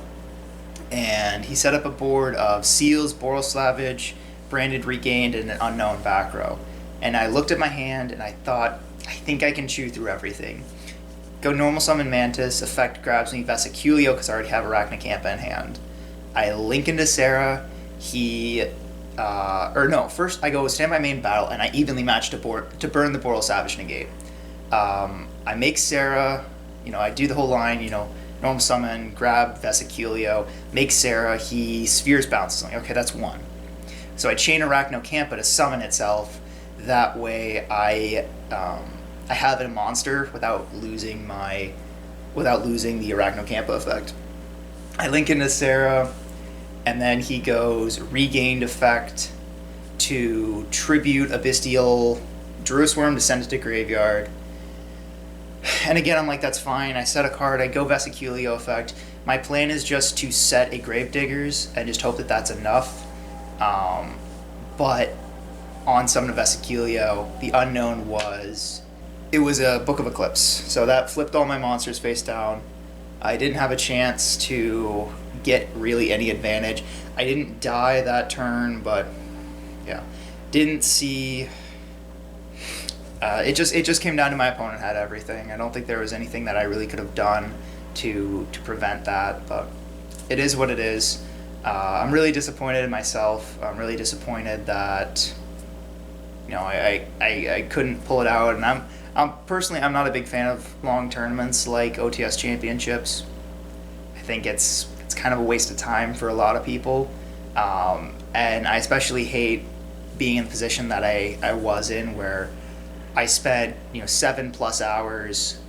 and he set up a board of Seals, Boroslavage, Branded Regained, and an unknown back row. And I looked at my hand and I thought, I think I can chew through everything. Go normal summon Mantis, effect grabs me Vesiculio because I already have Arachnocampa in hand. I link into Sarah, first I go stand my main battle and I evenly match to burn the Boral Savage negate. I make Sarah, I do the whole line, normal summon, grab Vesiculio, make Sarah, he Spheres bounces. I'm like, okay, that's 1. So I chain Arachnocampa to summon itself. That way I have a monster without losing the Arachnocampa effect. I link into Sarah, and then he goes Regained effect to tribute Abystial Druis Worm to send it to graveyard. And again, I'm like, that's fine. I set a card, I go Vesiculio effect. My plan is just to set a Gravediggers and just hope that that's enough. But on Summon of Vesiculio, the unknown was a Book of Eclipse. So that flipped all my monsters face down. I didn't have a chance to get really any advantage. I didn't die that turn, but yeah, didn't see. It just came down to my opponent had everything. I don't think there was anything that I really could have done to prevent that, but it is what it is. I'm really disappointed in myself. I'm really disappointed that I couldn't pull it out, and I'm personally not a big fan of long tournaments like OTS Championships. I think it's kind of a waste of time for a lot of people, and I especially hate being in the position that I was in, where I spent 7+ hours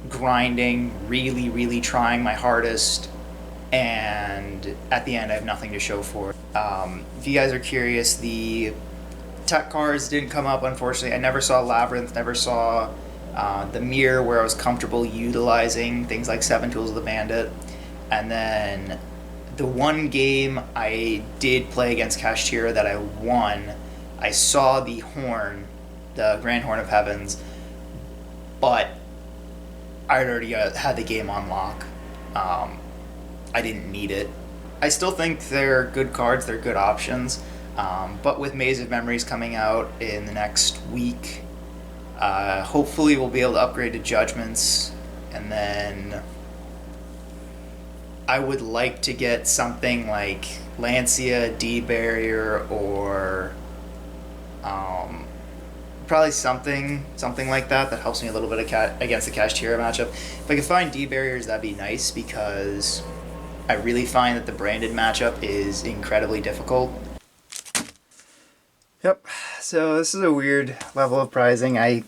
grinding, really trying my hardest, and at the end I have nothing to show for it. If you guys are curious, the tech cards didn't come up, unfortunately. I never saw Labyrinth, never saw the Mirror, where I was comfortable utilizing things like Seven Tools of the Bandit. And then the one game I did play against Kashtira that I won, I saw the Horn, the Grand Horn of Heavens, but I already had the game on lock. I didn't need it. I still think they're good cards, they're good options, but with Maze of Memories coming out in the next week, hopefully we'll be able to upgrade to Judgments, and then I would like to get something like Lancia, D-Barrier, or probably something like that helps me a little bit against the Kashtira matchup. If I could find D-Barriers, that'd be nice, because I really find that the branded matchup is incredibly difficult. Yep, so this is a weird level of prizing. I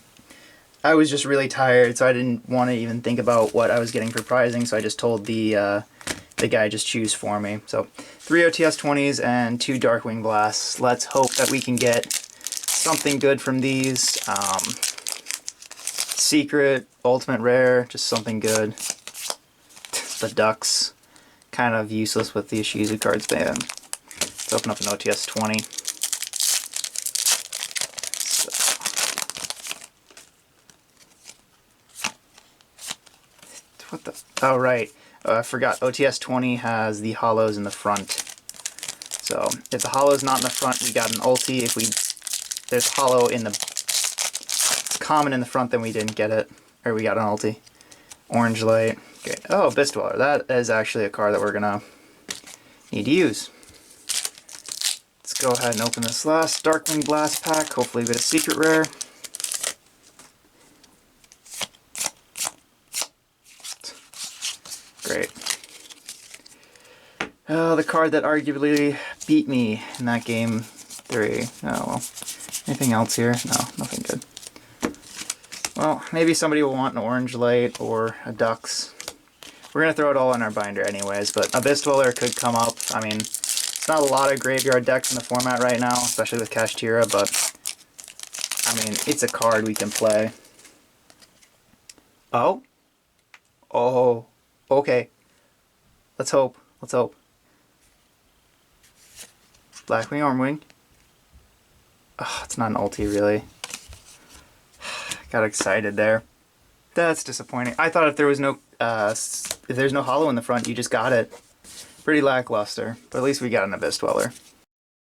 was just really tired, so I didn't want to even think about what I was getting for prizing, so I just told the guy just choose for me. So 3 OTS 20s and 2 Darkwing Blasts. Let's hope that we can get something good from these. Secret, ultimate rare, just something good. The Ducks, kind of useless with the Ishizu cards, man. Let's open up an OTS 20. What the? Oh, right. I forgot. OTS 20 has the hollows in the front. So if the hollow's not in the front, we got an ulti. If there's hollow in the common in the front, then we didn't get it, or we got an ulti. Orange light. Okay. Oh, Abyss Dweller. That is actually a card that we're gonna need to use. Let's go ahead and open this last Darkwing Blast pack. Hopefully, we get a secret rare. Great. Oh, the card that arguably beat me in that game 3. Oh, well. Anything else here? No, nothing good. Well, maybe somebody will want an Orange Light or a Ducks. We're going to throw it all in our binder anyways, but Abyss Dweller could come up. I mean, it's not a lot of graveyard decks in the format right now, especially with Kashtira, but I mean, it's a card we can play. Oh? Oh. Okay. Let's hope. Let's hope. Blackwing, Armwing. Oh, it's not an ulti, really. Got excited there. That's disappointing. I thought if there's no hollow in the front, you just got it. Pretty lackluster, but at least we got an Abyss Dweller.